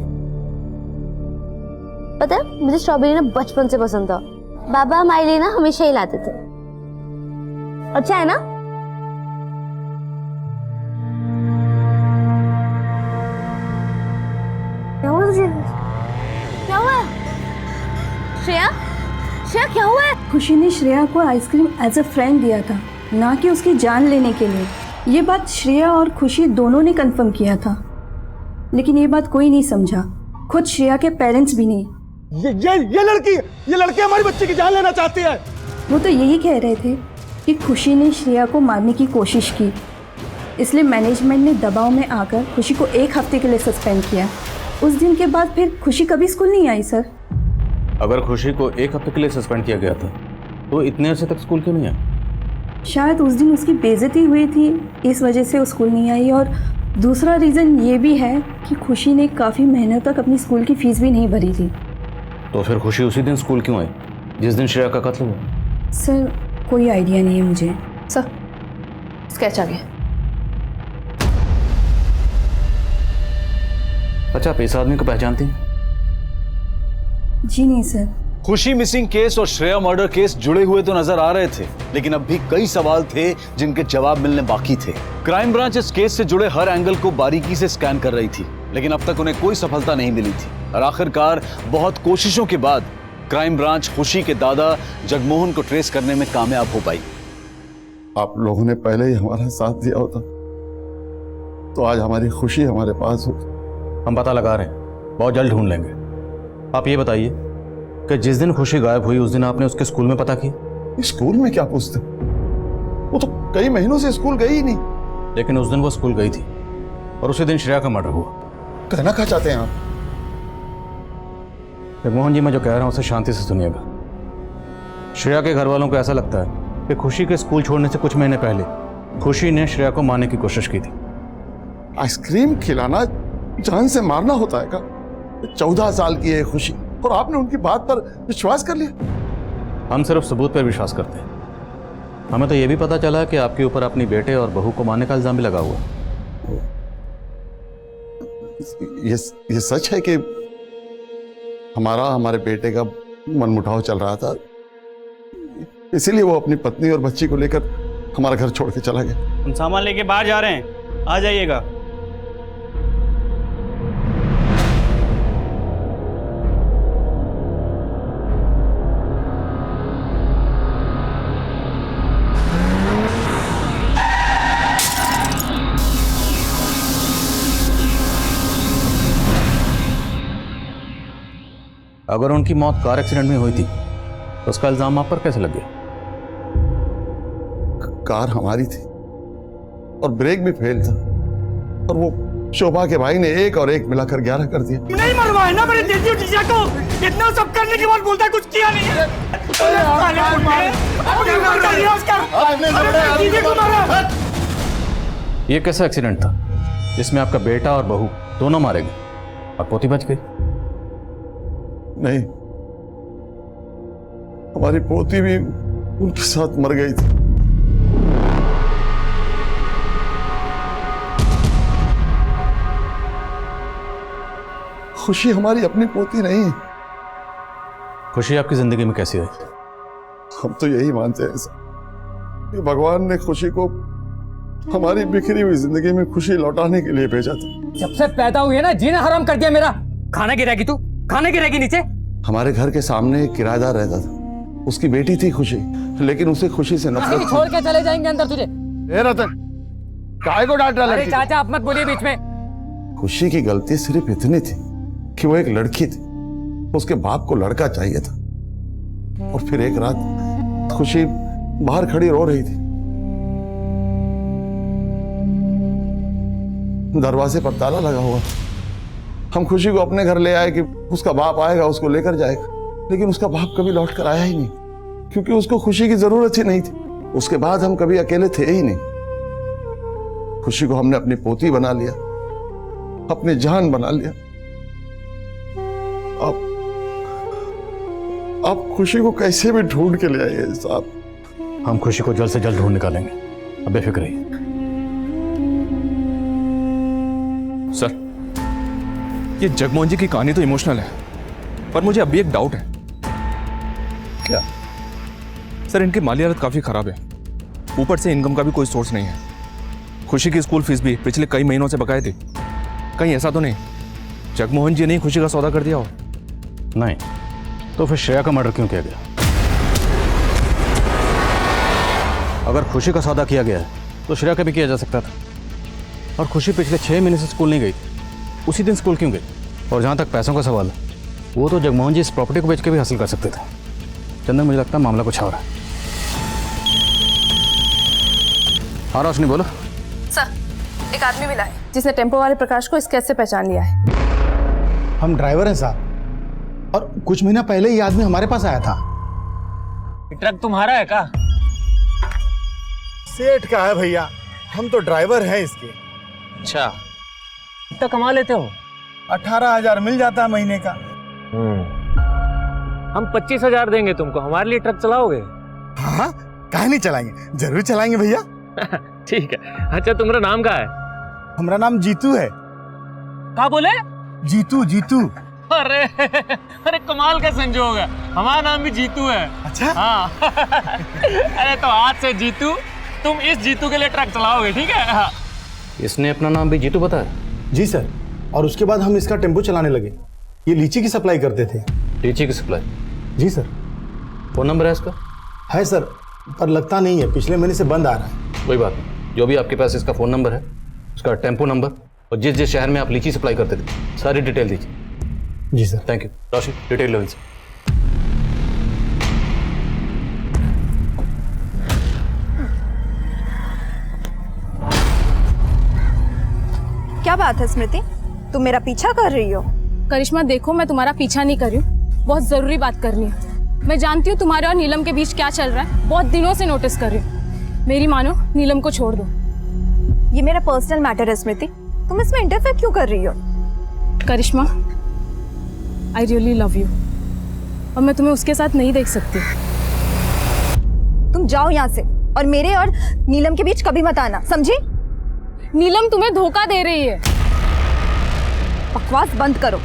पता है मुझे स्ट्रॉबेरी ना बचपन से पसंद था। बाबा हमारे लिए ना हमेशा ही लाते थे। अच्छा है ना? क्या हुआ तुझे? क्या हुआ? श्रेया, श्रेया क्या हुआ है? खुशी ने श्रेया को आइसक्रीम एज अ फ्रेंड दिया था, ना कि उसकी जान लेने के लिए। ये बात श्रेया और खुशी दोनों ने कंफर्म किया था, लेकिन ये बात कोई नहीं समझा, खुद श्रेया के पेरेंट्स भी नहीं। ये लड़की हमारी बच्ची की जान लेना चाहती है। वो तो यही कह रहे थे कि खुशी ने श्रेया को मारने की कोशिश की, इसलिए मैनेजमेंट ने दबाव में आकर खुशी को 1 हफ्ते के लिए सस्पेंड किया। उस दिन के बाद फिर खुशी कभी स्कूल नहीं आई सर। अगर खुशी को 1 हफ्ते के लिए सस्पेंड किया गया था तो इतने अरसे तक स्कूल क्यों नहीं आई? शायद उस दिन उसकी बेइज्जती हुई थी, इस वजह से वो स्कूल नहीं आई। और दूसरा रीज़न ये भी है कि खुशी ने काफ़ी महीनों तक अपनी स्कूल की फीस भी नहीं भरी थी। तो फिर खुशी उसी दिन स्कूल क्यों आई जिस दिन श्रेया का कत्ल हुआ? सर कोई आइडिया नहीं है मुझे। सर स्केच आ गया। अच्छा, आप इस आदमी को पहचानती हैं? जी नहीं सर। खुशी मिसिंग केस और श्रेया मर्डर केस जुड़े हुए तो नजर आ रहे थे, लेकिन अब भी कई सवाल थे जिनके जवाब मिलने बाकी थे। क्राइम ब्रांच इस केस से जुड़े हर एंगल को बारीकी से स्कैन कर रही थी, लेकिन अब तक उन्हें कोई सफलता नहीं मिली थी। और आखिरकार बहुत कोशिशों के बाद क्राइम ब्रांच खुशी के दादा जगमोहन को ट्रेस करने में कामयाब हो पाई। आप लोगों ने पहले ही हमारा साथ दिया होता तो आज हमारी खुशी हमारे पास हो। हम पता लगा रहे हैं, बहुत जल्द ढूंढ लेंगे। आप ये बताइए कि जिस दिन खुशी गायब हुई उस दिन आपने उसके स्कूल में पता किया? स्कूल में क्या पूछते? वो तो कई महीनों से स्कूल गई ही नहीं। लेकिन उस दिन वो स्कूल गई थी और उसी दिन श्रेया का मर्डर हुआ। कहना क्या चाहते हैं आप? जगमोहन जी, मैं जो कह रहा हूं उसे शांति से सुनिएगा। श्रेया के घर वालों को ऐसा लगता है कि खुशी के स्कूल छोड़ने से कुछ महीने पहले खुशी ने श्रेया को मारने की कोशिश की थी। आइसक्रीम खिलाना जान से मारना होता है क्या? 14 साल की है खुशी और आपने उनकी बात पर विश्वास कर लिया? हम सिर्फ सबूत पर विश्वास करते हैं। हमें तो यह भी पता चला कि आपके ऊपर अपनी बेटे और बहू को मारने का इल्जाम भी लगा हुआ। ये सच है कि हमारे बेटे का मनमुटाव चल रहा था, इसीलिए वो अपनी पत्नी और बच्ची को लेकर हमारा घर छोड़ के चला गया? हम सामान लेके बाहर जा रहे हैं, आ जाइएगा। अगर उनकी मौत कार एक्सीडेंट में हुई थी तो उसका इल्जाम आप पर कैसे लग गया? कार हमारी थी और ब्रेक भी फेल था, और वो शोभा के भाई ने 1 और 1 मिलाकर 11 कर दिया। नहीं मरवाए ना मेरे देती जीजा को, इतना सब करने के बाद बोलता है कुछ किया नहीं है। ये कैसा एक्सीडेंट था जिसमें आपका बेटा और बहू दोनों मारे गए और पोती बच गई? नहीं, हमारी पोती भी उनके साथ मर गई थी। खुशी हमारी अपनी पोती नहीं है। खुशी आपकी जिंदगी में कैसी आई? हम तो यही मानते हैं सर कि भगवान ने खुशी को हमारी बिखरी हुई जिंदगी में खुशी लौटाने के लिए भेजा था। जब से पैदा हुई है ना, जीना हराम कर दिया मेरा। खाना गिरेगी तू, खाना गिरेगी नीचे। हमारे घर के सामने एक किराएदार रहता था, उसकी बेटी थी खुशी, लेकिन उसे खुशी से नफरत छोड़ के चले जाएंगे अंदर तुझे। रतन, काहे को डांट रहा अरे लड़की को? चाचा आप मत बोलिए बीच में। खुशी की गलती सिर्फ इतनी थी कि वो एक लड़की थी, उसके बाप को लड़का चाहिए था। और फिर एक रात खुशी बाहर खड़ी रो रही थी, दरवाजे पर ताला लगा हुआ। हम खुशी को अपने घर ले आए कि उसका बाप आएगा, उसको लेकर जाएगा, लेकिन उसका बाप कभी लौट कर आया ही नहीं, क्योंकि उसको खुशी की जरूरत ही नहीं थी। उसके बाद हम कभी अकेले थे ही नहीं। खुशी को हमने अपनी पोती बना लिया, अपनी जान बना लिया। आप खुशी को कैसे भी ढूंढ के ले आइए साहब। हम खुशी को जल्द से जल्द ढूंढ निकालेंगे, अब बेफिक्र रहिए। सर, ये जगमोहन जी की कहानी तो इमोशनल है, पर मुझे अभी एक डाउट है। क्या? सर, इनकी माली हालत काफी खराब है, ऊपर से इनकम का भी कोई सोर्स नहीं है। खुशी की स्कूल फीस भी पिछले कई महीनों से बकाए थी। कहीं ऐसा तो नहीं जगमोहन जी ने खुशी का सौदा कर दिया हो? नहीं, तो फिर श्रेया का मर्डर क्यों किया गया? अगर खुशी का सौदा किया गया है तो श्रेया का भी किया जा सकता था। और खुशी पिछले 6 महीने से स्कूल नहीं गई, उसी दिन स्कूल क्यों गई? और जहाँ तक पैसों का सवाल है, वो तो जगमोहन जी इस प्रॉपर्टी को बेच के भी हासिल कर सकते थे। चंदन, मुझे लगता है मामला कुछ और है। हाँ रोशनी, बोलो। सर, एक आदमी मिला है जिसने टेम्पो वाले प्रकाश को इस कैसे से पहचान लिया है। हम ड्राइवर हैं साहब, और कुछ महीना पहले ये आदमी हमारे पास आया था। ट्रक तुम्हारा है का? सेठ का है भैया, हम तो ड्राइवर हैं इसके। अच्छा, कितना कमा लेते हो? 18,000 मिल जाता है महीने का। हम 25,000 देंगे तुमको, हमारे लिए ट्रक चलाओगे? हाँ, काहे नहीं चलाएंगे, जरूर चलाएंगे भैया। ठीक है। अच्छा, तुम्हारा नाम क्या है? हमारा नाम जीतू है। क्या बोले? जीतू, जीतू। अरे अरे कमाल का संजोग है, हमारा नाम भी जीतू है। अच्छा? हाँ। अरे तो आज से जीतू, तुम इस जीतू के लिए ट्रक चलाओगे, ठीक है? हाँ। इसने अपना नाम भी जीतू बताया? जी सर, और उसके बाद हम इसका टेम्पो चलाने लगे। ये लीची की सप्लाई करते थे। लीची की सप्लाई? जी सर। फोन नंबर है इसका? है सर, पर लगता नहीं है, पिछले महीने से बंद आ रहा है। कोई बात नहीं, जो भी आपके पास इसका फ़ोन नंबर है, उसका टेम्पो नंबर और जिस जिस शहर में आप लीची सप्लाई करते थे, सारी डिटेल दीजिए। जी sir. Thank you. Roshi, detail लो इनसे। क्या बात है स्मृति, तुम मेरा पीछा कर रही हो? करिश्मा देखो, मैं तुम्हारा पीछा नहीं कर रही हूँ, बहुत जरूरी बात करनी है। मैं जानती हूँ तुम्हारे और नीलम के बीच क्या चल रहा है, बहुत दिनों से नोटिस कर रही हूँ। मेरी मानो, नीलम को छोड़ दो। ये मेरा पर्सनल मैटर है स्मृति, तुम इसमें इंटरफेयर क्यों कर रही हो? करिश्मा, आई रियली लव यू, और मैं तुम्हें उसके साथ नहीं देख सकती। तुम जाओ यहाँ से, और मेरे और नीलम के बीच कभी मत आना, समझी? नीलम तुम्हें धोखा दे रही है। बकवास बंद करो।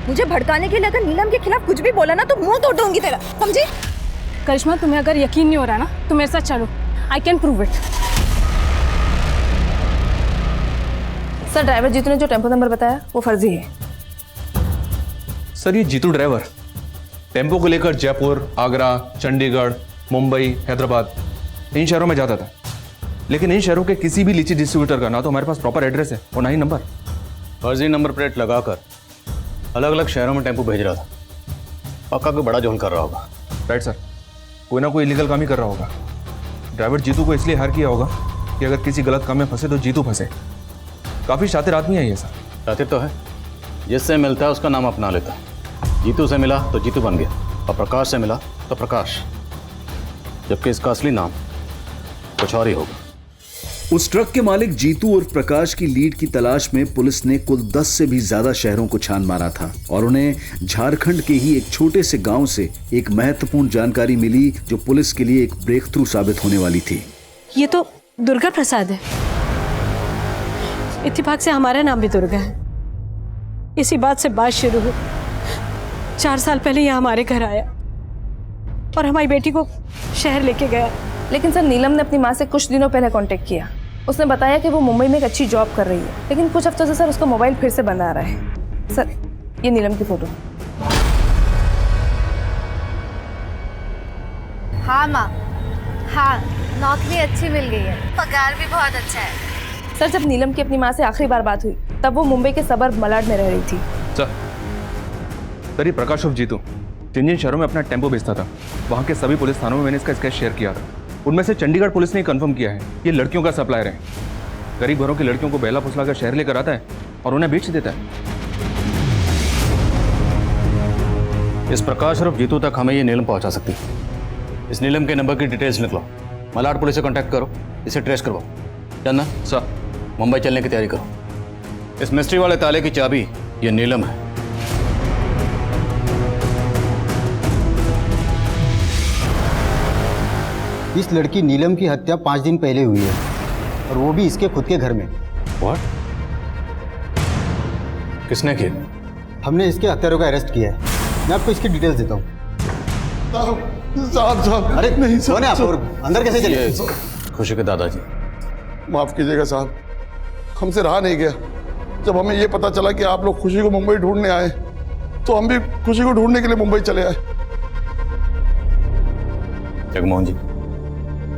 मुझे भड़काने के लिए अगर नीलम के खिलाफ कुछ भी बोला ना तो मुंह तोड़ दूंगी तेरा, समझी? करिश्मा, तुम्हें अगर यकीन नहीं हो रहा ना तो मेरे साथ चलो, I can prove it. Sir, driver Jitu ने जो टेम्पो नंबर बताया वो फर्जी है। सर, ये जीतू ड्राइवर टेम्पो को लेकर जयपुर, आगरा, चंडीगढ़, मुंबई, हैदराबाद, इन शहरों में जाता था, लेकिन इन शहरों के किसी भी लीची डिस्ट्रीब्यूटर का ना तो हमारे पास प्रॉपर एड्रेस है और ना ही नंबर। फर्जी नंबर प्लेट लगाकर अलग अलग शहरों में टेम्पो भेज रहा था। पक्का कोई बड़ा जोन कर रहा होगा। राइट सर, कोई ना कोई इलीगल काम ही कर रहा होगा। ड्राइवर जीतू को इसलिए हायर किया होगा कि अगर किसी गलत काम में फंसे तो जीतू फंसे। काफ़ी शातिर आदमी है ये सर। शातिर तो है, जिससे मिलता है उसका नाम अपना लेता है। जीतू से मिला तो जीतू बन गया, और प्रकाश से मिला तो प्रकाश, जबकि इसका असली नाम कुछ और ही होगा। उस ट्रक के मालिक जीतू और प्रकाश की लीड की तलाश में पुलिस ने कुल 10 से भी ज्यादा शहरों को छान मारा था और उन्हें झारखंड के ही एक छोटे से गांव से एक महत्वपूर्ण जानकारी मिली जो पुलिस के लिए एक ब्रेक थ्रू साबित होने वाली थी। ये तो दुर्गा प्रसाद है। इत्तेफाक से हमारा नाम भी दुर्गा है। इसी बात से बात शुरू हुई। 4 साल पहले यह हमारे घर आया और हमारी बेटी को शहर लेके गया। लेकिन सर, नीलम ने अपनी माँ से कुछ दिनों पहले कांटेक्ट किया। उसने बताया कि वो मुंबई में एक अच्छी जॉब कर रही है, लेकिन कुछ हफ्तों से सर उसका मोबाइल फिर से बंद आ रहा है। सर, ये नीलम की फोटो। हाँ माँ, हाँ, नौकरी अच्छी मिल गई है, पगार भी बहुत अच्छा है। सर, जब नीलम की अपनी माँ से आखिरी बार बात हुई तब वो मुंबई के सबर्ब मलाड में रह रही थी। सर, ये प्रकाश उर्फ जीतू जिन शहरों में अपना टेम्पो बेचता था, वहाँ के सभी पुलिस थानों में मैंने इसका स्केच शेयर किया था। उनमें से चंडीगढ़ पुलिस ने कंफर्म किया है ये लड़कियों का सप्लायर है। गरीब घरों की लड़कियों को बहला फुसला कर शहर लेकर आता है और उन्हें बेच देता है। इस प्रकाश और जीतू तक हमें ये नीलम पहुंचा सकती है। इस नीलम के नंबर की डिटेल्स निकलो, मलाड पुलिस से कांटेक्ट करो, इसे ट्रेस करवाओ। जानना सर, मुंबई चलने की तैयारी करो। इस मिस्ट्री वाले ताले की चाबी ये नीलम है। इस लड़की नीलम की हत्या 5 दिन पहले हुई है और वो भी इसके खुद के घर में। What? किसने किया? हमने इसके हत्यारों को अरेस्ट किया है। मैं आपको इसकी डिटेल्स देता हूँ। साहब, अरे नहीं कौन है आप और अंदर कैसे चले? खुशी के दादाजी। माफ कीजिएगा साहब, हमसे रहा नहीं गया। जब हमें ये पता चला कि आप लोग खुशी को मुंबई ढूंढने आए तो हम भी खुशी को ढूंढने के लिए मुंबई चले आए। जगमोहन जी,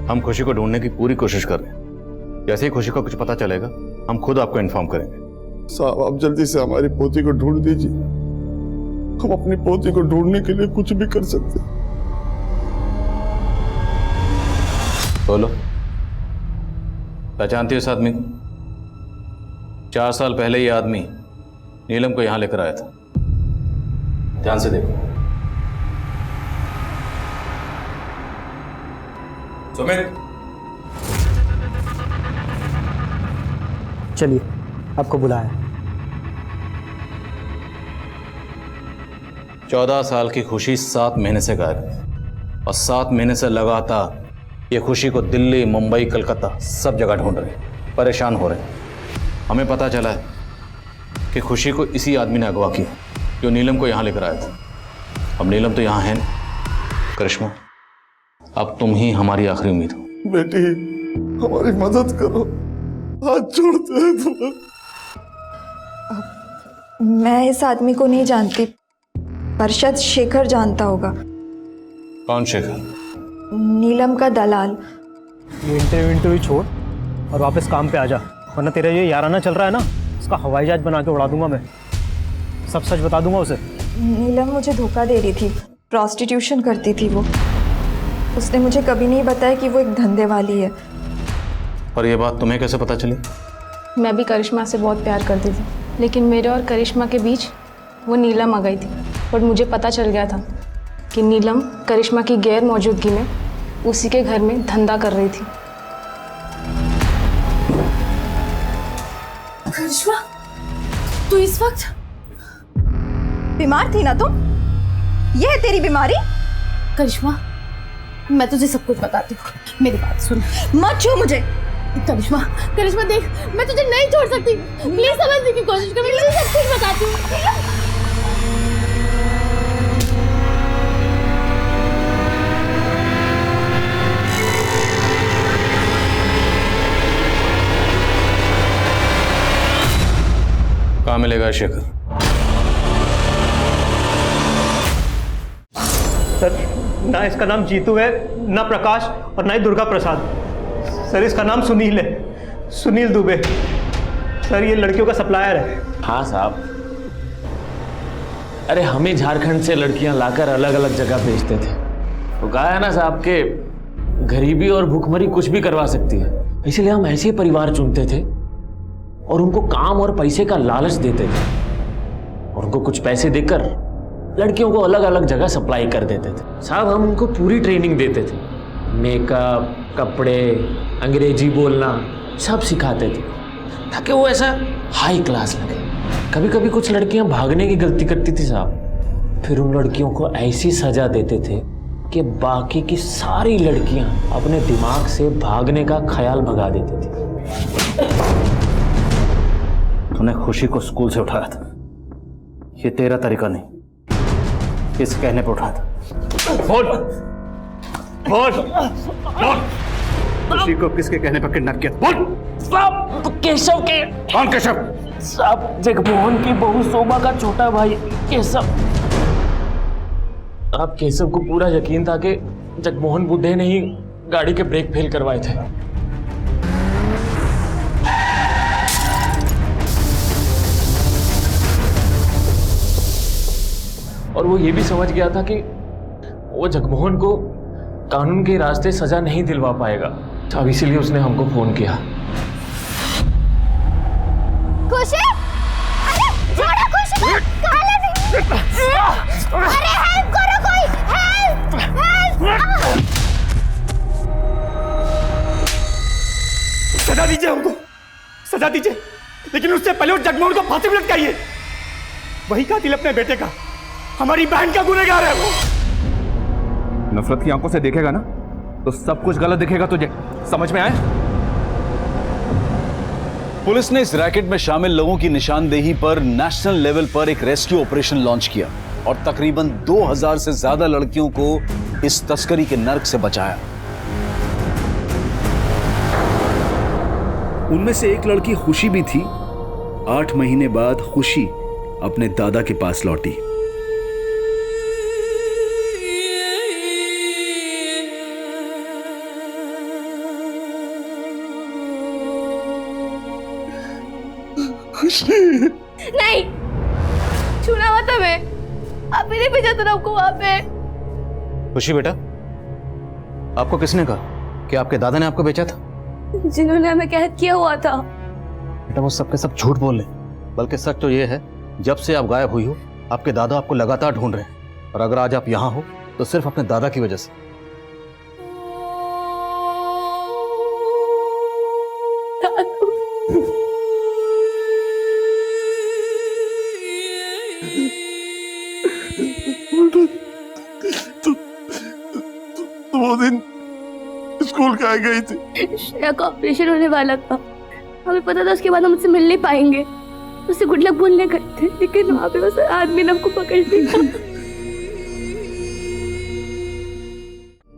हम खुशी को ढूंढने की पूरी कोशिश कर रहे हैं। जैसे ही खुशी को कुछ पता चलेगा हम खुद आपको इन्फॉर्म करेंगे। साहब, आप जल्दी से हमारी पोती को ढूंढ दीजिए। हम अपनी पोती को ढूंढने के लिए कुछ भी कर सकते हैं। बोलो, पहचानती हो इस आदमी को? 4 साल पहले ये आदमी नीलम को यहां लेकर आया था। ध्यान से देखो। सुमित, चलिए, आपको बुलाया। 14 साल की खुशी 7 महीने से गायब है और 7 महीने से लगातार ये खुशी को दिल्ली, मुंबई, कलकत्ता सब जगह ढूंढ रहे, परेशान हो रहे। हमें पता चला है कि खुशी को इसी आदमी ने अगवा किया जो नीलम को यहाँ लेकर आया था। अब नीलम तो यहाँ है नहीं। करिश्मा, अब तुम ही हमारी आखिरी उम्मीद हो। बेटी, हमारी मदद करो, हाथ जोड़ते हैं तुम्हें। मैं इस आदमी को नहीं जानती, पर शायद शेखर जानता होगा। कौन शेखर? नीलम का दलाल। ये इंटरव्यू छोड़ और वापस काम पे आ जा, वरना तेरा ये याराना चल रहा है ना, उसका हवाई जहाज बना के उड़ा दूंगा मैं। सब सच बता दूंगा उसे। नीलम मुझे धोखा दे रही थी, प्रॉस्टिट्यूशन करती थी वो। उसने मुझे कभी नहीं बताया कि वो एक धंधे वाली है। और ये बात तुम्हें कैसे पता चली? मैं भी करिश्मा से बहुत प्यार करती थी, लेकिन मेरे और करिश्मा के बीच वो नीलम आ गई थी। और मुझे पता चल गया था कि नीलम करिश्मा की गैर मौजूदगी में उसी के घर में धंधा कर रही थी। करिश्मा, तू इस वक्त बीमार थी ना? तुम, ये है तेरी बीमारी? करिश्मा, मैं तुझे सब कुछ बताती हूँ, मेरी बात सुन। मत छू मुझे। करिश्मा, करिश्मा देख, मैं तुझे नहीं छोड़ सकती। प्लीज समझने की कोशिश कर, मैं तुझे सब कुछ बताती हूँ। कहाँ मिलेगा शेखर? सर, ना इसका नाम जीतू है, ना प्रकाश, और ना ही दुर्गा प्रसाद। सर, इसका नाम सुनील है, सुनील दुबे। सर, ये लड़कियों का सप्लायर है। हाँ साहब, अरे हमें झारखंड से लड़कियां लाकर अलग अलग जगह भेजते थे। वो कहा है ना साहब के गरीबी और भूखमरी कुछ भी करवा सकती है, इसलिए हम ऐसे परिवार चुनते थे और उनको काम और पैसे का लालच देते थे और उनको कुछ पैसे देकर लड़कियों को अलग अलग जगह सप्लाई कर देते थे। साहब हम उनको पूरी ट्रेनिंग देते थे, मेकअप, कपड़े, अंग्रेजी बोलना सब सिखाते थे ताकि वो ऐसा हाई क्लास लगे। कभी कभी कुछ लड़कियां भागने की गलती करती थी साहब, फिर उन लड़कियों को ऐसी सजा देते थे कि बाकी की सारी लड़कियां अपने दिमाग से भागने का ख्याल भगा देती थी। तूने खुशी को स्कूल से उठाया था, ये तेरा तरीका नहीं, किस कहने पे उठाया था? बोल बोल बोल, खुशी को किसके कहने पर किडनैप किया? बोल। साहब केशव के। कौन केशव? साहब जगमोहन की बहू शोभा का छोटा भाई केशव। आप केशव को पूरा यकीन था कि जगमोहन बुड्ढे ने ही गाड़ी के ब्रेक फेल करवाए थे। और वो ये भी समझ गया था कि वो जगमोहन को कानून के रास्ते सजा नहीं दिलवा पाएगा, अब इसीलिए उसने हमको फोन किया। खुशी, अरे छोड़ो खुशी, कहाँ ले गई? अरे हेल्प करो कोई, हेल्प हेल्प। सजा दीजिए हमको, सजा दीजिए, लेकिन उससे पहले उस जगमोहन को फांसी पे लटकाइए। वही कातिल अपने बेटे का, हमारी बहन का गुनहगार है वो। नफरत की आंखों से देखेगा ना तो सब कुछ गलत दिखेगा तुझे, समझ में आया? पुलिस ने इस रैकेट में शामिल लोगों की निशानदेही पर नेशनल लेवल पर एक रेस्क्यू ऑपरेशन लॉन्च किया और तकरीबन 2000 से ज्यादा लड़कियों को इस तस्करी के नर्क से बचाया। उनमें से एक लड़की खुशी भी थी। 8 महीने बाद खुशी अपने दादा के पास लौटी। नहीं, छूना मत हमें, आप ही नहीं भेजा था आपको वहां पे। खुशी बेटा, आपको किसने कहा कि आपके दादा ने आपको बेचा था? जिन्होंने हमें कैद किया हुआ था। बेटा वो सब के सब झूठ बोल रहे, बल्कि सच तो ये है जब से आप गायब हुई हो आपके दादा आपको लगातार ढूंढ रहे हैं, और अगर आज आप यहाँ हो तो सिर्फ अपने दादा की वजह से। वो दिन स्कूल का गई थी, श्रेया का ऑपरेशन होने वाला था, हमें पता था उसके बाद हम उससे मिल नहीं पाएंगे, उससे गुड लक बोलने गए थे, लेकिन वहां पे उस आदमी ने हमको पकड़ लिया।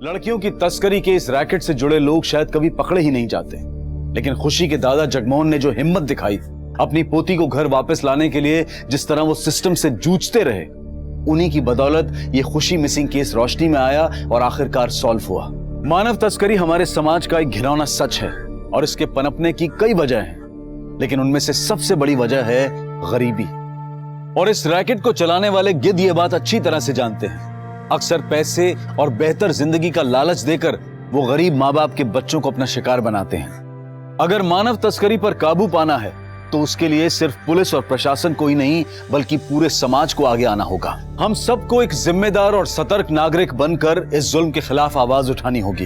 लड़कियों की तस्करी के इस रैकेट से जुड़े लोग शायद कभी पकड़े ही नहीं जाते, लेकिन खुशी के दादा जगमोहन ने जो हिम्मत दिखाई, अपनी पोती को घर वापस लाने के लिए जिस तरह वो सिस्टम से जूझते रहे, उन्हीं की बदौलत ये खुशी मिसिंग केस रोशनी में आया और आखिरकार सॉल्व हुआ। मानव तस्करी हमारे समाज का एक घिनौना सच है और इसके पनपने की कई वजह हैं, लेकिन उनमें से सबसे बड़ी वजह है गरीबी। और इस रैकेट को चलाने वाले गिद्ध ये बात अच्छी तरह से जानते हैं। अक्सर पैसे और बेहतर जिंदगी का लालच देकर वो गरीब माँ बाप के बच्चों को अपना शिकार बनाते हैं। अगर मानव तस्करी पर काबू पाना है तो उसके लिए सिर्फ पुलिस और प्रशासन को ही नहीं बल्कि पूरे समाज को आगे आना होगा। हम सबको एक जिम्मेदार और सतर्क नागरिक बनकर इस जुल्म के खिलाफ आवाज उठानी होगी,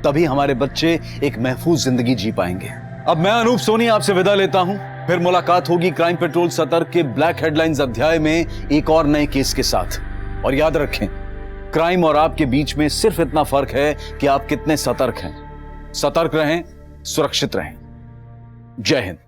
तभी हमारे बच्चे एक महफूज जिंदगी जी पाएंगे। अब मैं अनूप सोनी आपसे विदा लेता हूं, फिर मुलाकात होगी क्राइम पेट्रोल सतर्क के ब्लैक हेडलाइंस अध्याय में एक और नए केस के साथ। और याद रखें, क्राइम और आपके बीच में सिर्फ इतना फर्क है कि आप कितने सतर्क हैं। सतर्क रहें, सुरक्षित रहें। जय हिंद।